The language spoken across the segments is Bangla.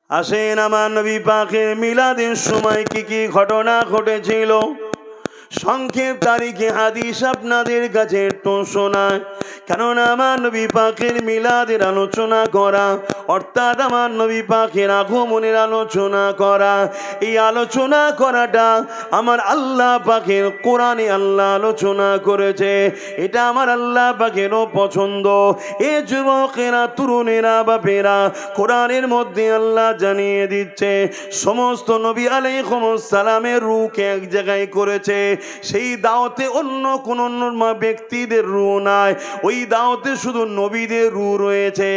আসেন আমার নবী পাকের মিলাদের সময় কি কি ঘটনা ঘটেছিল সংক্ষেপ তারিখে হাদিস আপনাদের কাছে একটু শোনায়। কারণ আমার নবী পাকের মিলাদের আলোচনা করা অর্থাৎ আমার নবী পাকের আগমনের আলোচনা করা, এই আলোচনা করাটা আমার আল্লাহ পাকের কোরআনে আল্লাহ আলোচনা করেছে, এটা আমার আল্লাহ পাকেরও পছন্দ। এ যুবকেরা, তরুণেরা, বাপেরা, কোরআনের মধ্যে আল্লাহ জানিয়ে দিচ্ছে সমস্ত নবী আলাইহিস সালামের রূহকে এক জায়গায় করেছে। সেই দাওয়াতে অন্য কোন ব্যক্তিদের রূহ নাই, ওই দাওয়াতে শুধু নবীদের রূহ রয়েছে।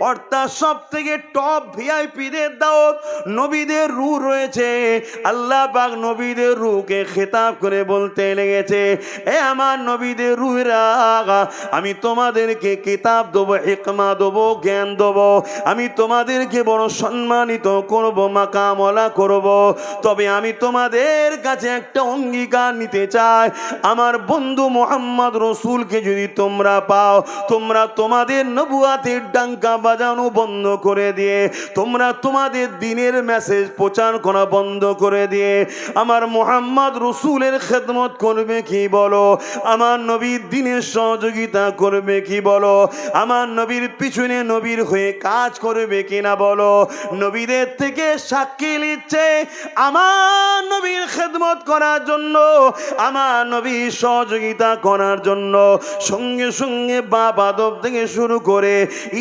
অর্থাৎ সব থেকে টপ ভিআইপিদের দাওয়াত নবীদের রূহ রয়েছে। আল্লাহ পাক নবীদের রূহকে খেতাব করে বলতে লেগেছে, এ আমার নবীদের রূহেরা, আমি তোমাদেরকে কিতাব দেবো, হিকমা দেবো, জ্ঞান দেবো, আমি তোমাদেরকে বড় সম্মানিত করব, মাকামলা করব। তবে আমি তোমাদের কাছে একটা অঙ্গীকার নিতে চাই, আমার বন্ধু মোহাম্মদ রসুলকে যদি তোমরা পাও, তোমরা তোমাদের নবুয়াতের ডাঙ্কা বাজানো বন্ধ করে দিয়ে, তোমরা তোমাদের দিনের মেসেজ প্রচার করা বন্ধ করে দিয়ে আমার মোহাম্মদ রসুলের খেদমত করবে কি বলো? আমার নবীর দিনের সহযোগিতা করবে কি বলো? আমার নবীর পিছনে নবীর হয়ে কাজ করবে কিনা বলো? নবীদের থেকে সাক্ষী নিচ্ছে আমার নবীর খেদমত করার জন্য, আমার নবীর সহযোগিতা করার জন্য সঙ্গে সঙ্গে বাপ আদম থেকে শুরু করে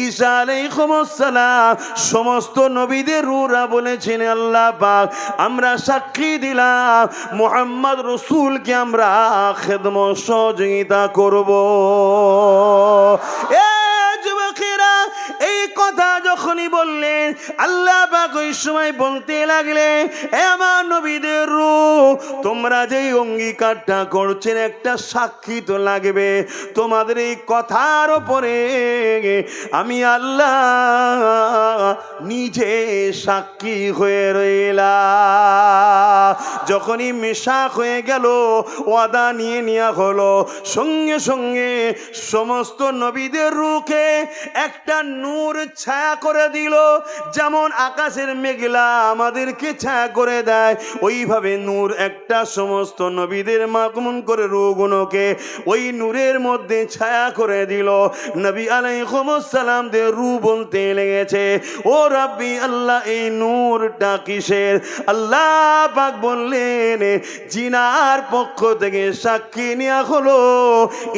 ঈসা আলাইহিস সালাম সমস্ত নবীদের রূহরা বলেছেন, আল্লাহ পাক আমরা সাক্ষী দিলাম মুহাম্মদ রসুলকে আমরা খেদমত সহযোগিতা করব। এই কথা যখনই বললেন, আল্লাহ পাক ওই সময় বলতে লাগলেন, এ আমার নবীদের রূহ, তোমরা যেই অঙ্গীকারটা করছেন একটা সাক্ষী তো লাগবে। তোমাদের এই কথার উপরে আমি আল্লাহ নিজে সাক্ষী হয়ে রইলাম। যখনই মেশাক হয়ে গেল, ওয়াদা নিয়ে নেওয়া হলো, সঙ্গে সঙ্গে সমস্ত নবীদের রূহকে একটা নূর ছায়া করে দিল। যেমন আকাশের মেঘলা আমাদেরকে ছায়া করে দেয়, ওইভাবে নূর একটা সমস্ত নবীদের মাগমুন করে রূহগুলোকে ওই নূরের মধ্যে ছায়া করে দিল। নবী আলাইহিস সালামদের রূহ বলতে লেগেছে, ও রাব্বি আল্লাহ, এই নূরটা কিসের? আল্লাহ পাক বললেন, জিনার পক্ষ থেকে সাক্ষী নেওয়া হলো,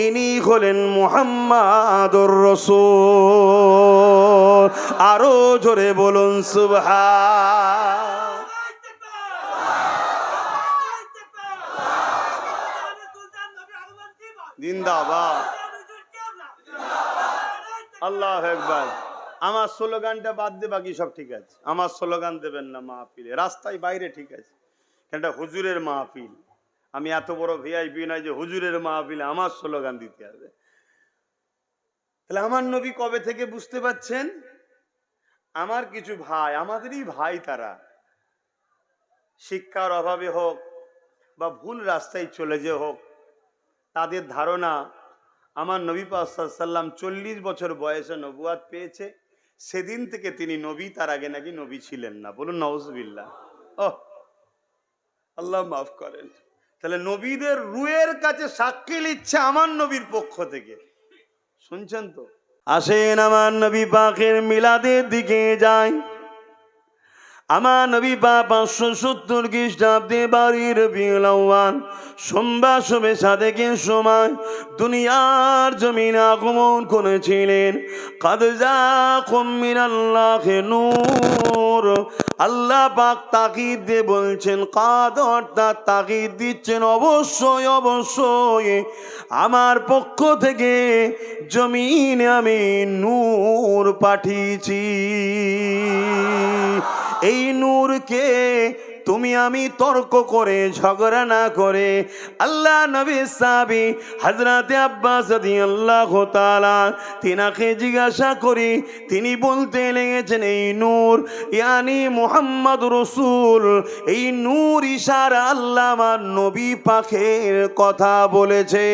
ইনি হলেন মুহাম্মাদুর রাসূল। আরো জোরে বলুন সুবহান। জিন্দাবাদ, আল্লাহু আকবার। আমার স্লোগানটা বাদ দিয়ে বাকি সব ঠিক আছে। আমার স্লোগান দেবেন না মাহফিলে, রাস্তায় বাইরে ঠিক আছে, এটা হুজুরের মাহফিল। আমি এত বড় ভিআইপি নয় যে হুজুরের মাহফিলে আমার স্লোগান দিতে হবে। তাহলে আমার নবী কবে থেকে বুঝতে পাচ্ছেন? আমার কিছু ভাই, আমাদেরই ভাই, তারা শিক্ষার অভাবে হোক বা ভুল রাস্তায় চলে যে হোক, তাদের ধারণা আমার নবী পাক সাল্লাল্লাহু আলাইহি ওয়াসাল্লাম 40 বছর বয়সে নবুয়াত পেয়েছে, সেদিন থেকে তিনি নবী, তার আগে নাকি নবী ছিলেন না। বলুন নাউজুবিল্লাহ। ও আল্লাহ মাফ করেন। তাহলে নবীদের রূহের কাছে সাক্ষী নিচ্ছে আমার নবীর পক্ষ থেকে, শুনছেন তো? আসেন আমার নবী পাকের মিলাদের দিকে যাই। আমার নবী পাক 570 খ্রিস্টাব্দে বারোই রবিউল আউয়াল সোমবার শোবে সাদেকের সময় দুনিয়ার জমিনে আগমন করেছিলেন। কাদ জাকুম মিনাল্লাহি নূর। আল্লাহ পাক তাকিদ দিয়ে বলছেন, কাদ অর্থাৎ তাকিদ দিচ্ছেন, অবশ্যই অবশ্যই আমার পক্ষ থেকে জমিনে আমি নূর পাঠিয়েছি। এই নূরকে তুমি আমি তর্ক করে ঝগড়া না করে আল্লাহ নবী সাহাবী হযরত আব্বাস রাদিয়াল্লাহু তাআলা তিনাকে জিজ্ঞাসা করি, তিনি বলতে লেগেছেন এই নূর ইয়ানি মুহাম্মদ রাসূল, এই নূর ইশারা আল্লাহ আমার নবী পাকের কথা বলেছে।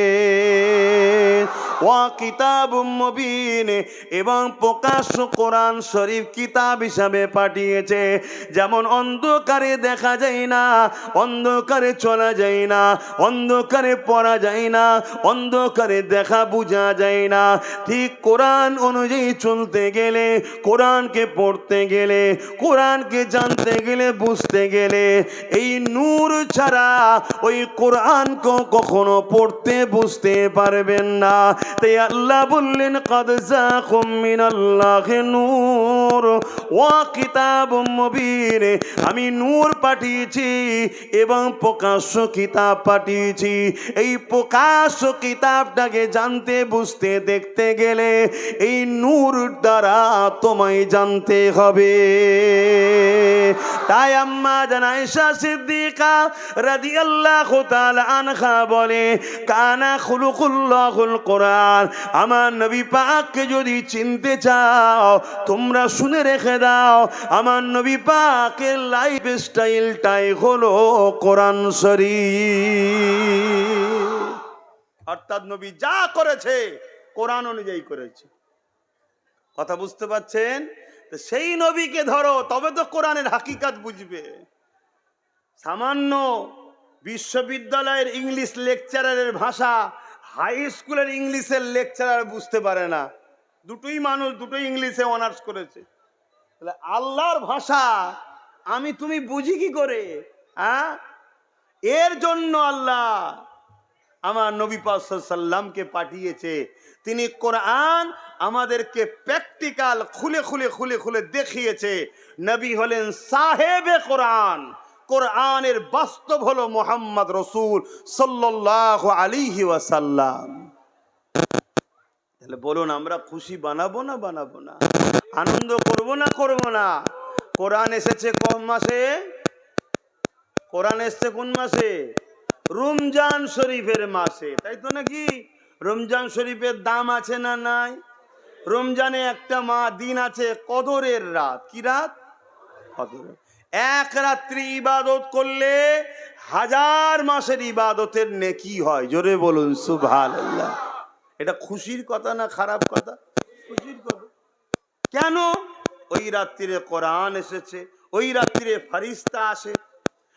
ওয়া কিতাবুম মুবিন, এবং প্রকাশ্য কোরআন শরীফ কিতাব হিসাবে পাঠিয়েছে। যেমন অন্ধকারে দেখা যায় না, অন্ধকারে চলা যায় না, অন্ধকারে পড়া যায় না, অন্ধকারে দেখা বোঝা যায় না, ঠিক কোরআন অনুযায়ী চলতে গেলে, কোরআনকে পড়তে গেলে, কোরআনকে জানতে গেলে, বুঝতে গেলে এই নূর ছাড়া ওই কোরআনকে কখনো পড়তে বুঝতে পারবেন না। তাই আল্লাহ বললেন কাদ জাকুম মিনাল্লাহি নূর ওয়া কিতাবুম মুবিন, আমি নূর পাঠিয়েছি এবং প্রকাশ্য কিতাব পাঠিয়েছি। এই প্রকাশ্য কিতাবটাকে জানতে বুঝতে দেখতে গেলে এই নূর দ্বারা তোমায় জানতে হবে। তাই আম্মা জান আয়েশা সিদ্দিকা রাদিয়াল্লাহু তাআলা আনহা বলে কানা খুলুকুল্লাহুল কোরআন, আমার নবী পাককে যদি চিনতে চাও তোমরা শুনে রেখে দাও, আমার নবী পাকের লাইফ স্টাইলটাই হলো কোরআন শরীফ। অর্থাৎ নবী যা করেছে কোরআন অনুযায়ী করেছে। কথা বুঝতে পারছেন? সেই নবীকে ধরো, তবে তো কোরআনের হাকিকাত বুঝবে। সামান্য বিশ্ববিদ্যালয়ের ইংলিশ লেকচারারের ভাষা হাই স্কুলের ইংলিশের লেকচারার বুঝতে পারে না। দুটোই মানুষ, দুটোই ইংলিশে অনার্স করেছে। তাহলে আল্লাহর ভাষা আমি তুমি বুঝি কি করে? এর জন্য আল্লাহ আমার নবী পাক সাল্লাল্লাহু আলাইহি সাল্লামকে পাঠিয়েছে। তিনি কোরআন আমাদেরকে প্র্যাকটিক্যাল খুলে খুলে খুলে খুলে দেখিয়েছে। নবী হলেন সাহেবে কোরআন, কোরআনের বাস্তব হলো মুহাম্মদ রাসূল সাল্লাল্লাহু আলাইহি ওয়াসাল্লাম। তাহলে বলুন আমরা খুশি বানাবো না বানাবো না? আনন্দ করব না করব না? কোরআন এসেছে কোন মাসে? কোরআন এসেছে কোন মাসে? রমজান শরীফের মাসে, তাই তো নাকি? রমজান শরীফের দাম আছে না নাই? রমজানে একটা দিন আছে কদরের রাত। কি রাত? কদরের। এক রাত্রি ইবাদত করলে 1000 মাসের ইবাদতের নেকি হয়। জোরে বলুন সুবহানাল্লাহ। এটা খুশির কথা না খারাপ কথা? খুশির কথা। কেন? ওই রাত্রিরে কোরআন এসেছে, ওই রাত্রিরে ফারিস্তা আসে।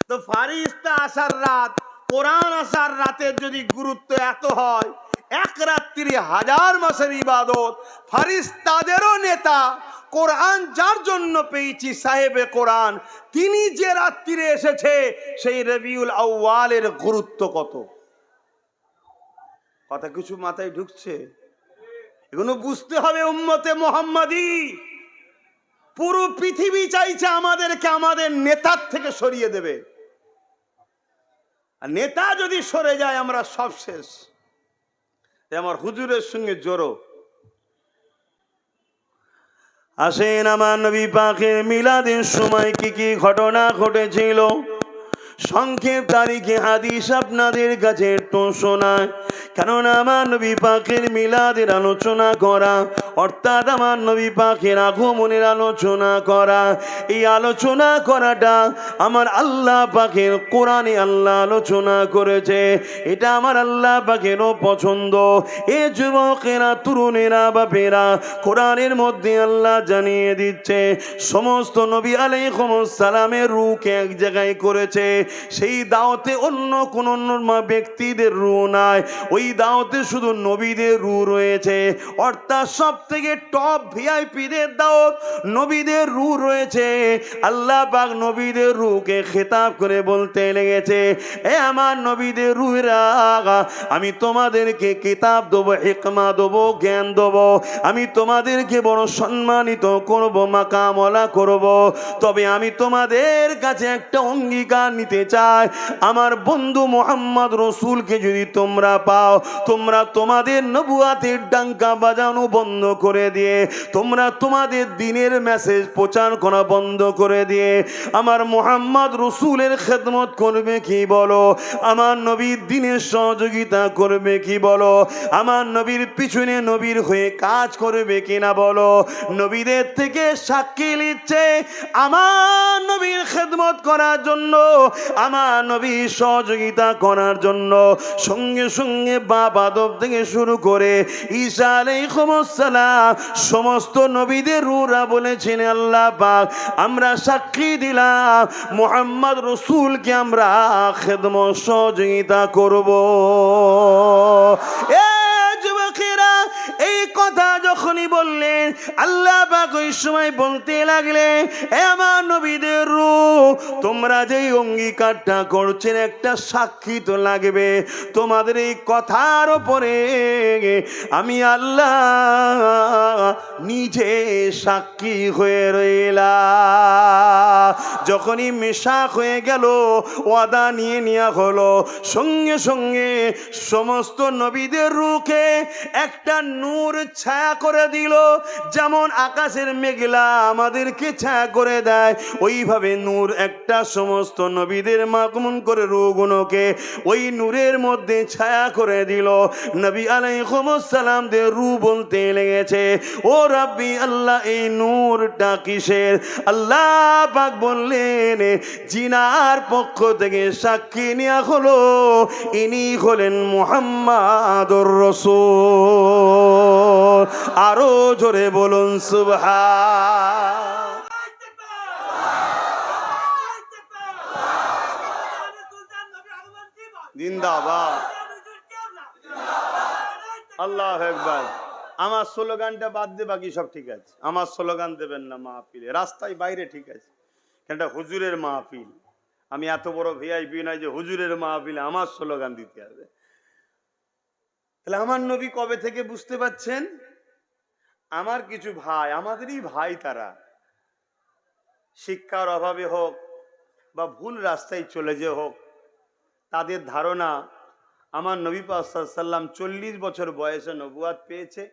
তো ফারিস্তা আসার রাত, কোরআন আসার রাতের যদি গুরুত্ব এত হয়, এক রাত্রি 1000 মাসের ইবাদত। ফারিস্তাদেরও নেতা কোরআন যার জন্য পেয়েছি সাহেবে কোরআন, তিনি যে রাত্রিরে এসেছে সেই রবিউল আউয়ালের গুরুত্ব কত? কথা কিছু মাথায় ঢুকছে? এগুলো বুঝতে হবে উম্মতে মুহাম্মাদি। পুরো পৃথিবী চাইছে আমাদেরকে আমাদের নেতার থেকে সরিয়ে দেবে, আর নেতা যদি সরে যায় আমরা সব শেষ। আমার হুজুরের সঙ্গে জড়ো। আসেন আমার নবী পাকের মিলাদের সময় কি কি ঘটনা ঘটেছিল সংক্ষেপ তারিখে হাদিস আপনাদের কাছে একটু শোনায়। কেননা আমার নবী পাকের মিলাদের আলোচনা করা অর্থাৎ আমার নবী পাকের আগমনের আলোচনা করা, এই আলোচনা করাটা আমার আল্লাহ পাকের কোরআনে আল্লাহ আলোচনা করেছে। এটা আমার আল্লাহ পাকেরও পছন্দ। এ যুবকেরা, তরুণেরা, বাপেরা, কোরআনের মধ্যে আল্লাহ জানিয়ে দিচ্ছে সমস্ত নবী আলাইহিস সালামের রূহকে এক জায়গায় করেছে। সেই দাওয়াতে অন্য কোন ব্যক্তিদের রূহ নাই, ওই দাওয়াতে শুধু নবীদের রূহ রয়েছে। অর্থাৎ সব থেকে টপ ভিআইপিদের দাওয়াত নবীদের রূহ রয়েছে। আল্লাহ পাক নবীদের রূহকে খেতাব করে বলতে লেগেছে, এ আমার নবীদের রূহেরা, আমি তোমাদেরকে কিতাব দেবো, হিকমা দেবো, জ্ঞান দেবো, আমি তোমাদেরকে বড় সম্মানিত করব, মাকামলা করব। তবে আমি তোমাদের কাছে একটা অঙ্গীকার নিতে চাই, আমার বন্ধু মুহাম্মদ রাসূলকে যদি তোমরা পাও, তোমরা তোমাদের নবুয়াতের ডাঙ্কা বাজানো বন্ধ করে দিয়ে, তোমরা তোমাদের দিনের মেসেজ প্রচার করা বন্ধ করে দিয়ে আমার মুহাম্মদ রসুলের খেদমত করবে কি বলো? আমার নবীর দিনের সহযোগিতা করবে কি বলো? আমার নবীর পিছনে নবীর হয়ে কাজ করবে কিনা বলো? নবীদের থেকে সাক্ষী নিচ্ছে আমার নবীর খেদমত করার জন্য, আমার নবীর সহযোগিতা করার জন্য সঙ্গে সঙ্গে বাপ আদম থেকে শুরু করে ঈসা আলাইহিস সালাম সমস্ত নবীদের রূহরা বলেছেন আল্লাহ পাক আমরা সাক্ষী দিলাম মুহাম্মদ রসুলকে আমরা খেদমত সহযোগিতা করব। এই কথা যখনই বললেন আল্লাহ পাক ওই সময় বলতে লাগলেন, এ আমার নবীদের রূহ, তোমরা যেই অঙ্গীকারটা করছেন একটা সাক্ষী তো লাগবে। তোমাদের এই কথার উপরে আমি আল্লাহ নিজে সাক্ষী হয়ে রইলাম। যখনই মেশাক হয়ে গেল, ওয়াদা নিয়ে নেওয়া হলো, সঙ্গে সঙ্গে সমস্ত নবীদের রূহকে একটা নূর ছায়া করে দিল। যেমন আকাশের মেঘলা আমাদেরকে ছায়া করে দেয়, ওইভাবে নূর একটা সমস্ত নবীদের মাগমুন করে রূহগুলোকে ওই নূরের মধ্যে ছায়া করে দিল। নবী আলাইহিস সালামদের রূহ বলতে লেগেছে, ও রাব্বি আল্লাহ, এই নূরটা কিসের? আল্লাহ পাক বললেন, জিনার পক্ষ থেকে সাক্ষী নেওয়া হলো, ইনি হলেন মুহাম্মাদুর রাসূল। আরো জোরে বলুন সুবহান। জিন্দাবাদ, আল্লাহু আকবার। আমার স্লোগানটা বাদ দিয়ে বাকি সব ঠিক আছে। আমার স্লোগান দেবেন না মাহফিলে, রাস্তায় বাইরে ঠিক আছে, এটা হুজুরের মাহফিল। আমি এত বড় ভিআইপি নাই যে হুজুরের মাহফিলে আমার স্লোগান দিতে হবে। তাহলে আমার নবী কবে থেকে বুঝতে পাচ্ছেন? আমার কিছু ভাই, আমাদেরই ভাই, তারা শিক্ষার অভাবে হোক বা ভুল রাস্তায় চলে যে হোক, তাদের ধারণা আমার নবী পাক সাল্লাল্লাহু আলাইহি ওয়াসাল্লাম 40 বছর বয়সে নবুয়াত পেয়েছে,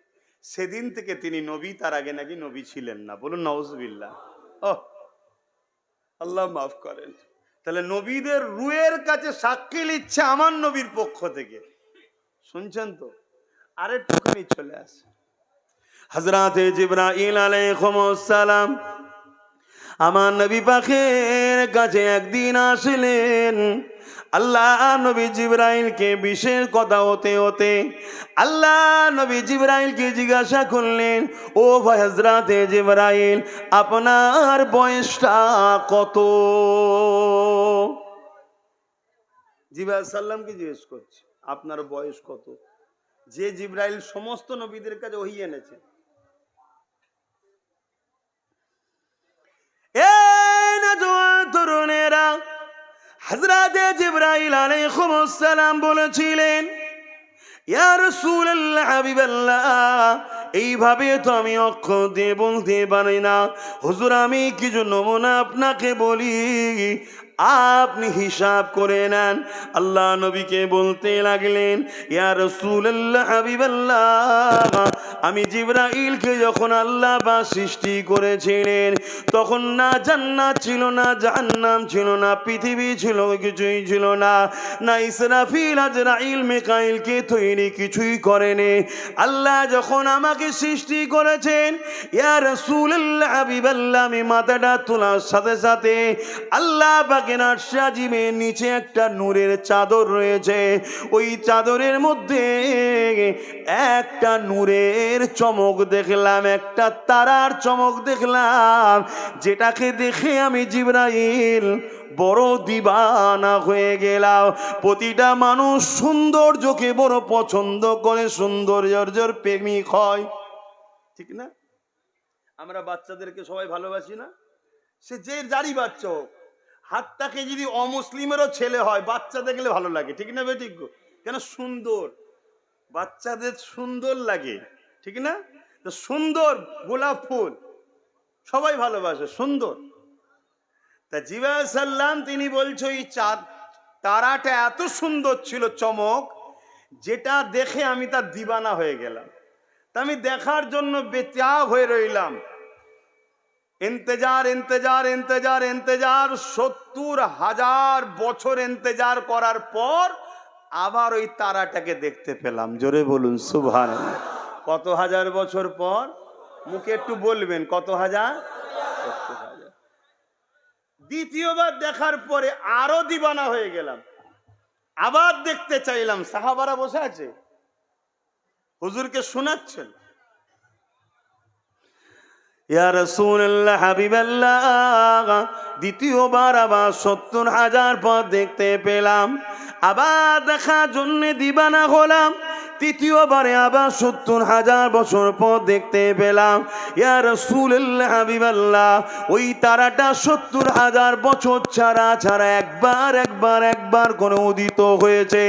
সেদিন থেকে তিনি নবী, তার আগে নাকি নবী ছিলেন না। বলুন নাউজুবিল্লাহ। ও আল্লাহ মাফ করেন। তাহলে নবীদের রুহের কাছে সাক্ষী নিচ্ছে আমার নবীর পক্ষ থেকে, শুনছেন তো? আরেকটুখানি চলে আসে হযরতে জিবরাইল আলাইহিস সালাম আমার নবী পাকের কাছে একদিন আসলেন। আল্লাহ নবী জিবরাইলকে বিশেষ কথা হতে হতে আল্লাহ নবী জিবরাইলকে জিজ্ঞাসা করলেন, ও ভাই হযরতে জিবরাইল, আপনার বয়সটা কত? জিবরাইল সাল্লামকে জিজ্ঞেস করছে আপনার বয়স কত? যে জিবরাইল সমস্ত নবীদের কাছে ওহী এনেছে। তরুণেরা, হযরতে জিবরাইল আলাইহিস সালাম বলেছিলেন, ইয়া রাসূলুল্লাহ, হাবিবাল্লাহ, এইভাবে তো আমি অক্ষর দিয়ে বলতে পারি না। হুজুর, আমি কিছু নমুনা আপনাকে বলি, আপনি হিসাব করে নেন। আল্লাহ নবীকে বলতে লাগলেন, ইয়া রাসূলুল্লাহ, হাবিবাল্লাহ, আমি জিবরাইলকে যখন আল্লাহ বা সৃষ্টি করেছিলেন, তখন না জান্নাত ছিল, না জাহান্নাম ছিল, না পৃথিবী ছিল, কিছুই ছিল না। না ইসরাফিল, আজরাইল, মিকাইলকে তৈরি কিছুই করেনি। আল্লাহ যখন আমাকে সৃষ্টি করেছেন, ইয়া রাসূলুল্লাহ, হাবিবাল্লাহ, আমি মাথাটা তোলার সাথে সাথে আল্লাহ পাকের আরশে আজিমের নিচে একটা নূরের চাদর রয়েছে। ওই চাদরের মধ্যে একটা নূরের চমক দেখলাম, একটা তারার চমক দেখলাম, যেটাকে দেখে আমি জিবরাইল বড় দিবানা হয়ে গেলাম। প্রতিটা মানুষ সৌন্দর্যকে বড় পছন্দ করে, সৌন্দর্যের প্রেমিক হয়, ঠিক না? আমরা বাচ্চাদেরকে সবাই ভালোবাসি না? সে যে যারই বাচ্চা হোক, হাতটাকে যদি অমুসলিমেরও ছেলে হয়, বাচ্চা দেখলে ভালো লাগে, ঠিক না বেঠিক? কেন? সুন্দর, বাচ্চাদের সুন্দর লাগে, ঠিক না? তো সুন্দর গোলাপ ফুল সবাই ভালোবাসে, সুন্দর। তা জিবরাইল সাল্লাম তিনি বলছে, ওই চাঁদ তারাটা এত সুন্দর ছিল, চমক, যেটা দেখে আমি তার দিবানা হয়ে গেলাম। তা আমি দেখার জন্য বেতাব হয়ে রইলাম। ইন্তজার ইন্তজার ইন্তজার ইন্তজার ৭০,০০০ বছর ইন্তজার করার পর আবার ওই তারাটাকে দেখতে পেলাম। জোরে বলুন সুবহানাল্লাহ। কত হাজার বছর পর? মুখে একটু বলবেন কত হাজার? ৭০,০০০। দ্বিতীয়বার দেখার পরে আরো দিবানা হয়ে গেলাম, আবার দেখতে চাইলাম। সাহাবারা বসে আছে, হুজুরকে শোনাচ্ছেন, ইয়া রাসূলুল্লাহ হাবিবাল্লাহ, দ্বিতীয়বার আবার ৭০,০০০ পর দেখতে পেলাম, আবার দেখার জন্য দিবানা হলাম। তৃতীয়বারে আবার ৭০,০০০ বছর পর দেখতে পেলাম। ইয়া রাসূলুল্লাহ হাবিবাল্লাহ, ওই তারাটা ৭০,০০০ বছর ছাড়া ছাড়া একবার করে উদিত হয়েছে।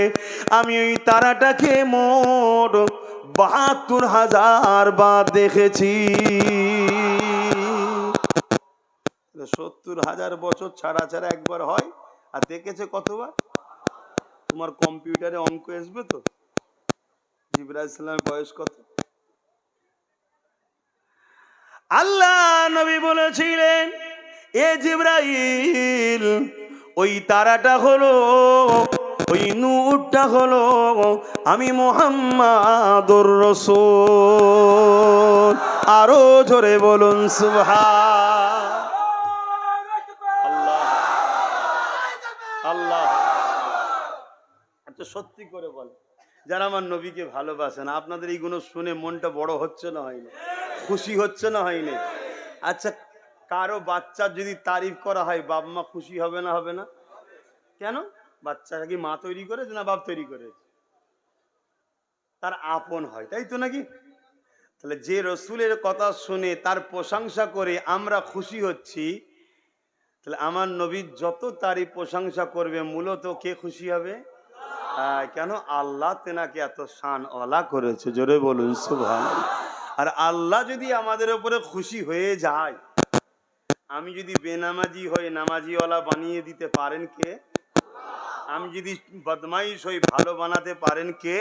আমি ওই তারাটাকে মোট ৭২,০০০ বার দেখেছি। ৭০,০০০ বছর ছাড়া ছাড়া একবার হয়, আর দেখেছে কতবার? তোমার কম্পিউটারে অঙ্ক আসবে তো, জিবরাইল সালামের বয়স কত? আল্লাহ নবী বলেছিলেন, এ জিবরাইল, ওই তারাটা হলো, ওই নূরটা হলো আমি মুহাম্মাদুর রাসূল। আরো জোরে বলুন সুবহানাল্লাহ। আল্লাহ আচ্ছা, সত্যি করে বল, যারা আমার নবীকে ভালোবাসেন, আপনাদের এইগুলো শুনে মনটা বড় হচ্ছে না হয়নি? খুশি হচ্ছে না হয়নি? আচ্ছা, কারো বাচ্চার যদি তারিফ করা হয়, বাপ মা খুশি হবে না হবে না? কেন? বাচ্চাটা কি মা তৈরি করেছে না বাপ তৈরি করেছে? তার আপন হয়, তাই তো নাকি? তাহলে যে রসুলের কথা শুনে তার প্রশংসা করে আমরা খুশি হচ্ছি, তাহলে আমার নবীর যত তারিফ প্রশংসা করবে, মূলত কে খুশি হবে? কেন? আল্লাহ তেনাকে এত শানওয়ালা করেছে। জোরে বলুন সুবহানাল্লাহ। আর আল্লাহ যদি আমাদের উপরে খুশি হয়ে যায়, আমি যদি বেনামাজি হই নামাজিওয়ালা বানিয়ে দিতে পারেন কে? আমি যদি বদমাইশ হই ভালো বানাতে পারেন কে?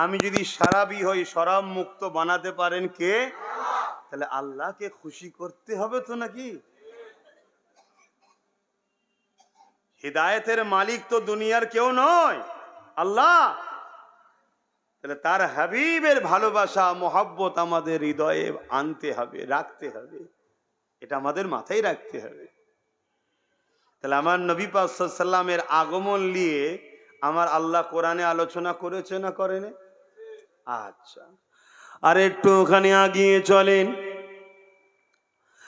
আমি যদি শরাবি হই শরাব মুক্ত বানাতে পারেন কে? তাহলে আল্লাহকে খুশি করতে হবে তো নাকি? হিদায়াতের মালিক তো দুনিয়ার কেউ নয়, আল্লাহ। তাহলে তার হাবিবের ভালোবাসা মোহাব্বত আমাদের হৃদয়ে আনতে হবে, রাখতে হবে, এটা আমাদের মাথায় রাখতে হবে। তাহলে আমার নবী পাক সাল্লাল্লাহু আলাইহি ওয়াসাল্লামের আগমন নিয়ে আমার আল্লাহ কোরআনে আলোচনা করেছে না করেনি? আচ্ছা, আর একটু ওখানে আগিয়ে চলেন।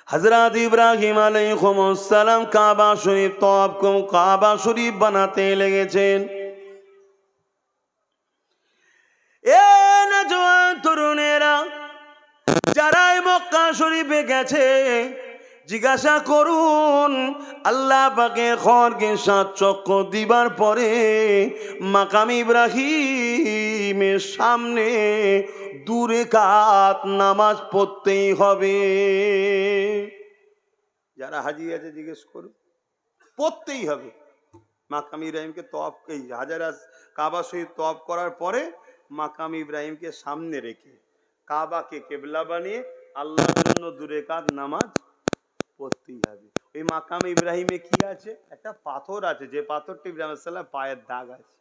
হযরত ইব্রাহিম আলাইহিস সালাম কাবা শরীফ কাবা শরীফ বানাতে লেগেছেন। এ নওজোয়ান তরুণেরা যারা মক্কা শরীফে গেছে, জিজ্ঞাসা করুন, আল্লাহ পাকের খড়গে ৭ চক্র দিবার পরে মাকাম ইব্রাহিমের সামনে ২ রাকাত নামাজ পড়তেই হবে। যারা হাজি আছে জিজ্ঞেস করুন, পড়তেই হবে। মাকাম ইব্রাহিমকে তওয়াফ, এই হাজারা কাবা শরীফ তওয়াফ করার পরে মাকাম ইব্রাহিমকে সামনে রেখে কাবাকে কেবলা বানিয়ে আল্লাহর জন্য ২ রাকাত নামাজ পড়তেই হবে। ওই মাকাম ইব্রাহিমে কি আছে? একটা পাথর আছে, যে পাথরটি ইব্রাহিম আলাইহিস সালাম পায়ের দাগ আছে।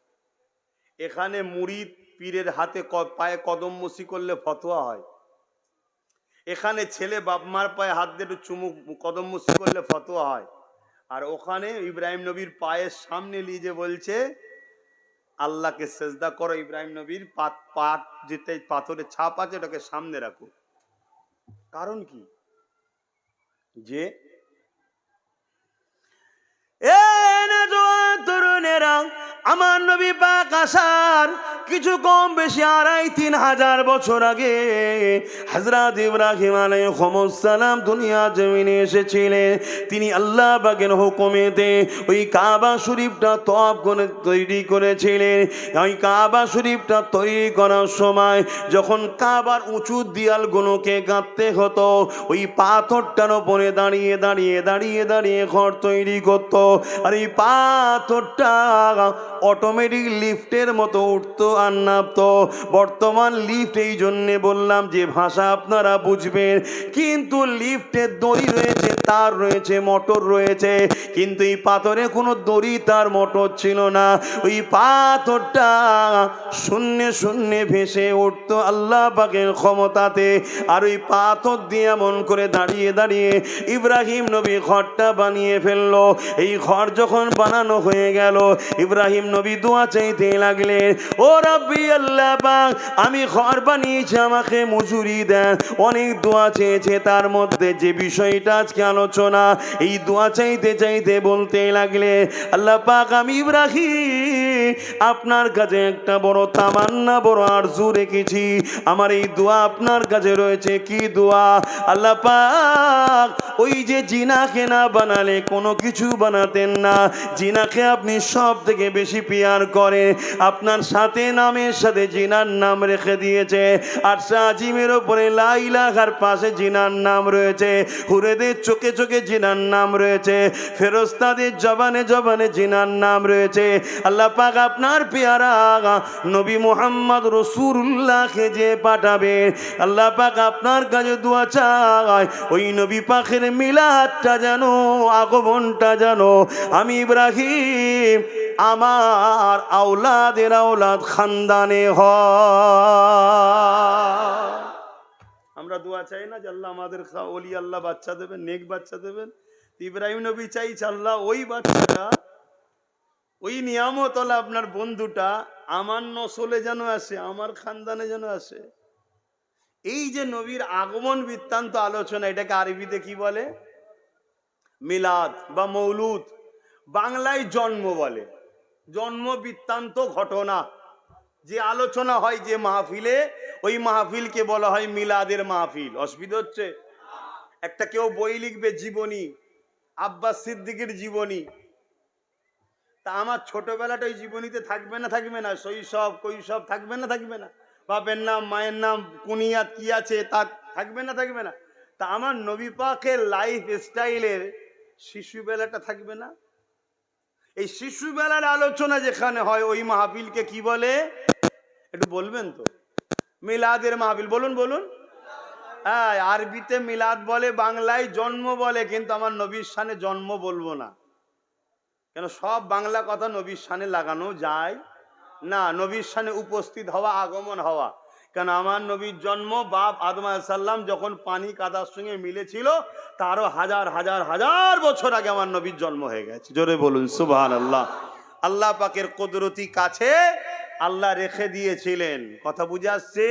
এখানে মুরিদ পীরের হাতে পায়ে কদম মুসি করলে ফতোয়া হয়। এখানে ছেলে বাপ মার পায়ে হাত দিয়ে একটু চুমু কদম মুসি করলে ফতোয়া হয়। আর ওখানে ইব্রাহিম নবীর পায়ের সামনে নিয়ে যে বলছে আল্লাহকে সেজদা করো, ইব্রাহিম নবীর পাট যেতে পাথরের ছাপ আছে ওটাকে সামনে রাখো। কারণ কি? যে তরুণেরা, আমার নবী পাক আসার কিছু কম বেশি ২,৫০-৩ হাজার বছর আগে হযরত ইব্রাহিম আলাইহিস সালাম দুনিয়া জমিনে এসেছিলেন। তিনি আল্লাহ পাকের হুকুমেতে ওই কাবা শরীফটা তওয়াফ করে তৈরি করেছিলেন। ওই কাবা শরীফটা তৈরি করার সময় যখন কাবার উঁচু দেয়ালগুলোকে গাঁথতে হতো, ওই পাথরটার উপরে দাঁড়িয়ে দাঁড়িয়ে দাঁড়িয়ে দাঁড়িয়ে ঘর তৈরি করত। আর এই পাথরটা অটোমেটিক লিফটের মতো উঠতো আর নামতো। বর্তমান লিফট এই জন্যে বললাম যে ভাষা আপনারা বুঝবেন, কিন্তু লিফটের দড়ি রয়েছে, তার রয়েছে, মোটর রয়েছে, কিন্তু এই পাথরে কোনো দড়ি তার মোটর ছিল না। ওই পাথরটা শূন্যে শূন্যে ভেসে উঠতো আল্লাহ পাকের ক্ষমতাতে। আর ওই পাথর দিয়ে এমন করে দাঁড়িয়ে দাঁড়িয়ে ইব্রাহিম নবী ঘরটা বানিয়ে ফেললো। এই ঘর যখন বানানো হয়ে গেল, ইব্রাহিম নবী দোয়া চাইতে লাগলেন, ও রাব্বি আল্লাহ পাক, আমি ঘর বানিয়েছি, আমাকে মজুরি দেন। অনেক দোয়া চেয়েছে, তার মধ্যে যে বিষয়টা আজকে আলোচনা, এই দোয়া চাইতে চাইতে বলতে লাগলে, আল্লাহ পাক, আমি ইব্রাহিম আপনার কাছে একটা বড় তামান্না, বড় আরজু রেখেছি। আমার এই দোয়া আপনার কাছে রয়েছে। কি দোয়া? আল্লাহ পাক, ওই যে জিনাকে না বানালে কোনো কিছু বানাতেন না, জিনাকে আপনি সব থেকে বেশি পিয়ার করেন, আপনার সাথে নামের সাথে জিনার নাম রেখে দিয়েছে। আর আজিমের ওপরে লা ইলাহার পাশে জিনার নাম রয়েছে, হুরেদের চোখে চোখে জিনার নাম রয়েছে, ফেরেশতাদের জবানে জবানে জিনার নাম রয়েছে। আল্লাহ পাক আপনার পেয়ারা নবী মুহাম্মদ রাসূলুল্লাহকে যে পাঠাবে, আল্লাহ পাক আপনার কাছে দোয়া চাই, ওই নবী পাকের মিলাদটা জানো, আগমনটা জানো, আমি ইব্রাহিম আমার আওলাদের আওলাদ খানদানে হয়। আমরা দোয়া চাই না যে আল্লাহ আমাদের ওলি আল্লাহ বাচ্চা দেবেন, নেক বাচ্চা দেবেন? ইব্রাহিম নবী চাইছে আল্লাহ ওই বাচ্চাটা, ওই নিয়ামত হলো আপনার বন্ধুটা আমার নসলে যেন আসে, আমার খানদানে যেন আসে। এই যে নবীর আগমন বৃত্তান্ত আলোচনা, এটাকে আরবিতে কি বলে? মিলাদ বা মৌলুদ। বাংলায় জন্ম বলে। জন্ম বৃত্তান্ত ঘটনা যে আলোচনা হয় যে মাহফিলে, ওই মাহফিলকে বলা হয় মিলাদের মাহফিল। অসুবিধা হচ্ছে? একটা কেউ বই লিখবে জীবনী, আব্বাস সিদ্দিকের জীবনী, তা আমার ছোটবেলাটা ওই জীবনীতে থাকবে না থাকবে না? শৈশব কৈশব থাকবে না থাকবে না? বাপের নাম মায়ের নাম কুনিয়াত কি আছে তা থাকবে না থাকবে না? তা আমার নবী পাকের লাইফ স্টাইলের শিশুবেলাটা থাকবে না? এই শিশুবেলার আলোচনা যেখানে হয় ওই মাহফিলকে কি বলে একটু বলবেন তো? মিলাদের মাহফিল। বলুন বলুন। হ্যাঁ, আরবিতে মিলাদ বলে, বাংলায় জন্ম বলে, কিন্তু আমার নবীর শানে জন্ম বলবো না। কেন? সব বাংলা কথা নবীর শানে লাগানো যায় না। নবীর শানে উপস্থিত হওয়া, আগমন হওয়া। কেন? আমার নবীর জন্ম বাপ আদম আলাইহিস সালাম যখন পানি কাদার সঙ্গে মিলেছিল, তারও হাজার হাজার হাজার বছর আগে আমার নবীর জন্ম হয়ে গেছে। জোরে বলুন সুবহানাল্লাহ। আল্লাহ পাকের কুদরতি কাছে আল্লাহ রেখে দিয়েছিলেন। কথা বুঝে আসছে?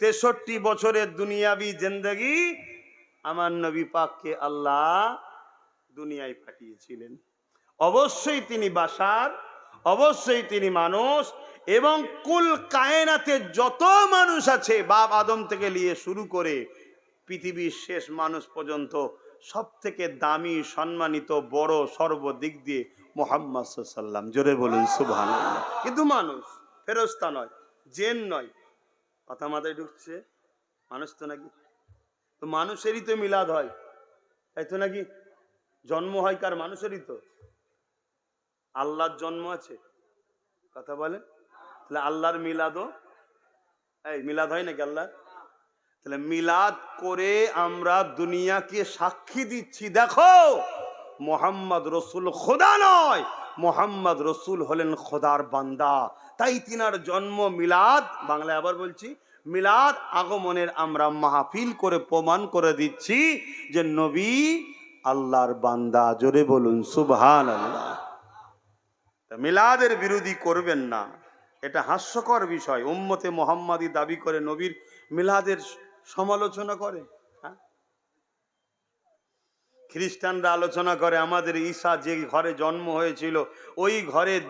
63 বছরের দুনিয়াবি জিন্দেগি আমার নবী পাককে আল্লাহ দুনিয়ায় পাঠিয়েছিলেন। অবশ্যই তিনি বাশার, অবশ্যই তিনি মানুষ, এবং কুল কায়নাতে যত মানুষ আছে, বাপ আদম থেকে নিয়ে শুরু করে পৃথিবীর শেষ মানুষ পর্যন্ত, সব থেকে দামি, সম্মানিত, বড় সর্বদিক দিয়ে মুহাম্মদ সাল্লাল্লাহু আলাইহি ওয়াসাল্লাম। জোরে বলুন সুবহানাল্লাহ। কিন্তু মানুষ, ফেরেশতা নয়, জিন নয়। কথা মাথায় ঢুকছে? মানুষ তো নাকি? তো মানুষেরই তো মিলাদ হয়, তাই তো নাকি? জন্ম হয় কার? মানুষেরই তো। আল্লাহর জন্ম আছে? কথা বলেন। তাহলে আল্লাহর মিলাদও, এই মিলাদ হয় নাকি আল্লাহ? তাহলে মিলাদ করে আমরা দুনিয়াকে সাক্ষী দিচ্ছি, দেখো মোহাম্মদ রসুল খোদা নয়, মোহাম্মদ রসুল হলেন খোদার বান্দা। তাই তিনার জন্ম মিলাদ, বাংলায় আবার বলছি, মিলাদ আগমনের আমরা মাহফিল করে প্রমাণ করে দিচ্ছি যে নবী আল্লাহর বান্দা। জোরে বলুন সুবহানাল্লাহ। মিলাদের বিরোধী করবেন না, এটা হাস্যকর বিষয়। উম্মতে মুহাম্মাদি দাবি করে নবীর মিলাদের সমালোচনা করে। হ্যাঁ, খ্রিস্টানরা আলোচনা করে আমাদের ঈসা যে ঘরে জন্ম হয়েছিল, ওই ঘরের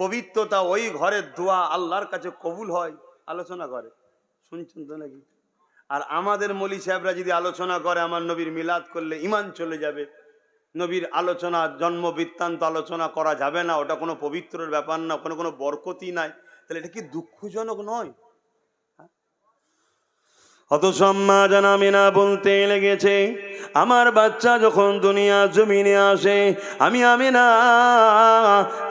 পবিত্রতা, ওই ঘরের দোয়া আল্লাহর কাছে কবুল হয়, আলোচনা করে। শুনছেন তো নাকি? আর আমাদের মৌলী সাহেবরা যদি আলোচনা করে আমার নবীর মিলাদ করলে ঈমান চলে যাবে, নবীর আলোচনা, জন্ম বৃত্তান্ত আলোচনা করা যাবে না, ওটা কোনো পবিত্রের ব্যাপার না, কোনো বরকতই নাই, তাহলে এটা কি দুঃখজনক নয়? অথচ আম্মা জান আমিনা বলতে লেগেছে, আমার বাচ্চা যখন দুনিয়া জমিনে আসে, আমি আমিনা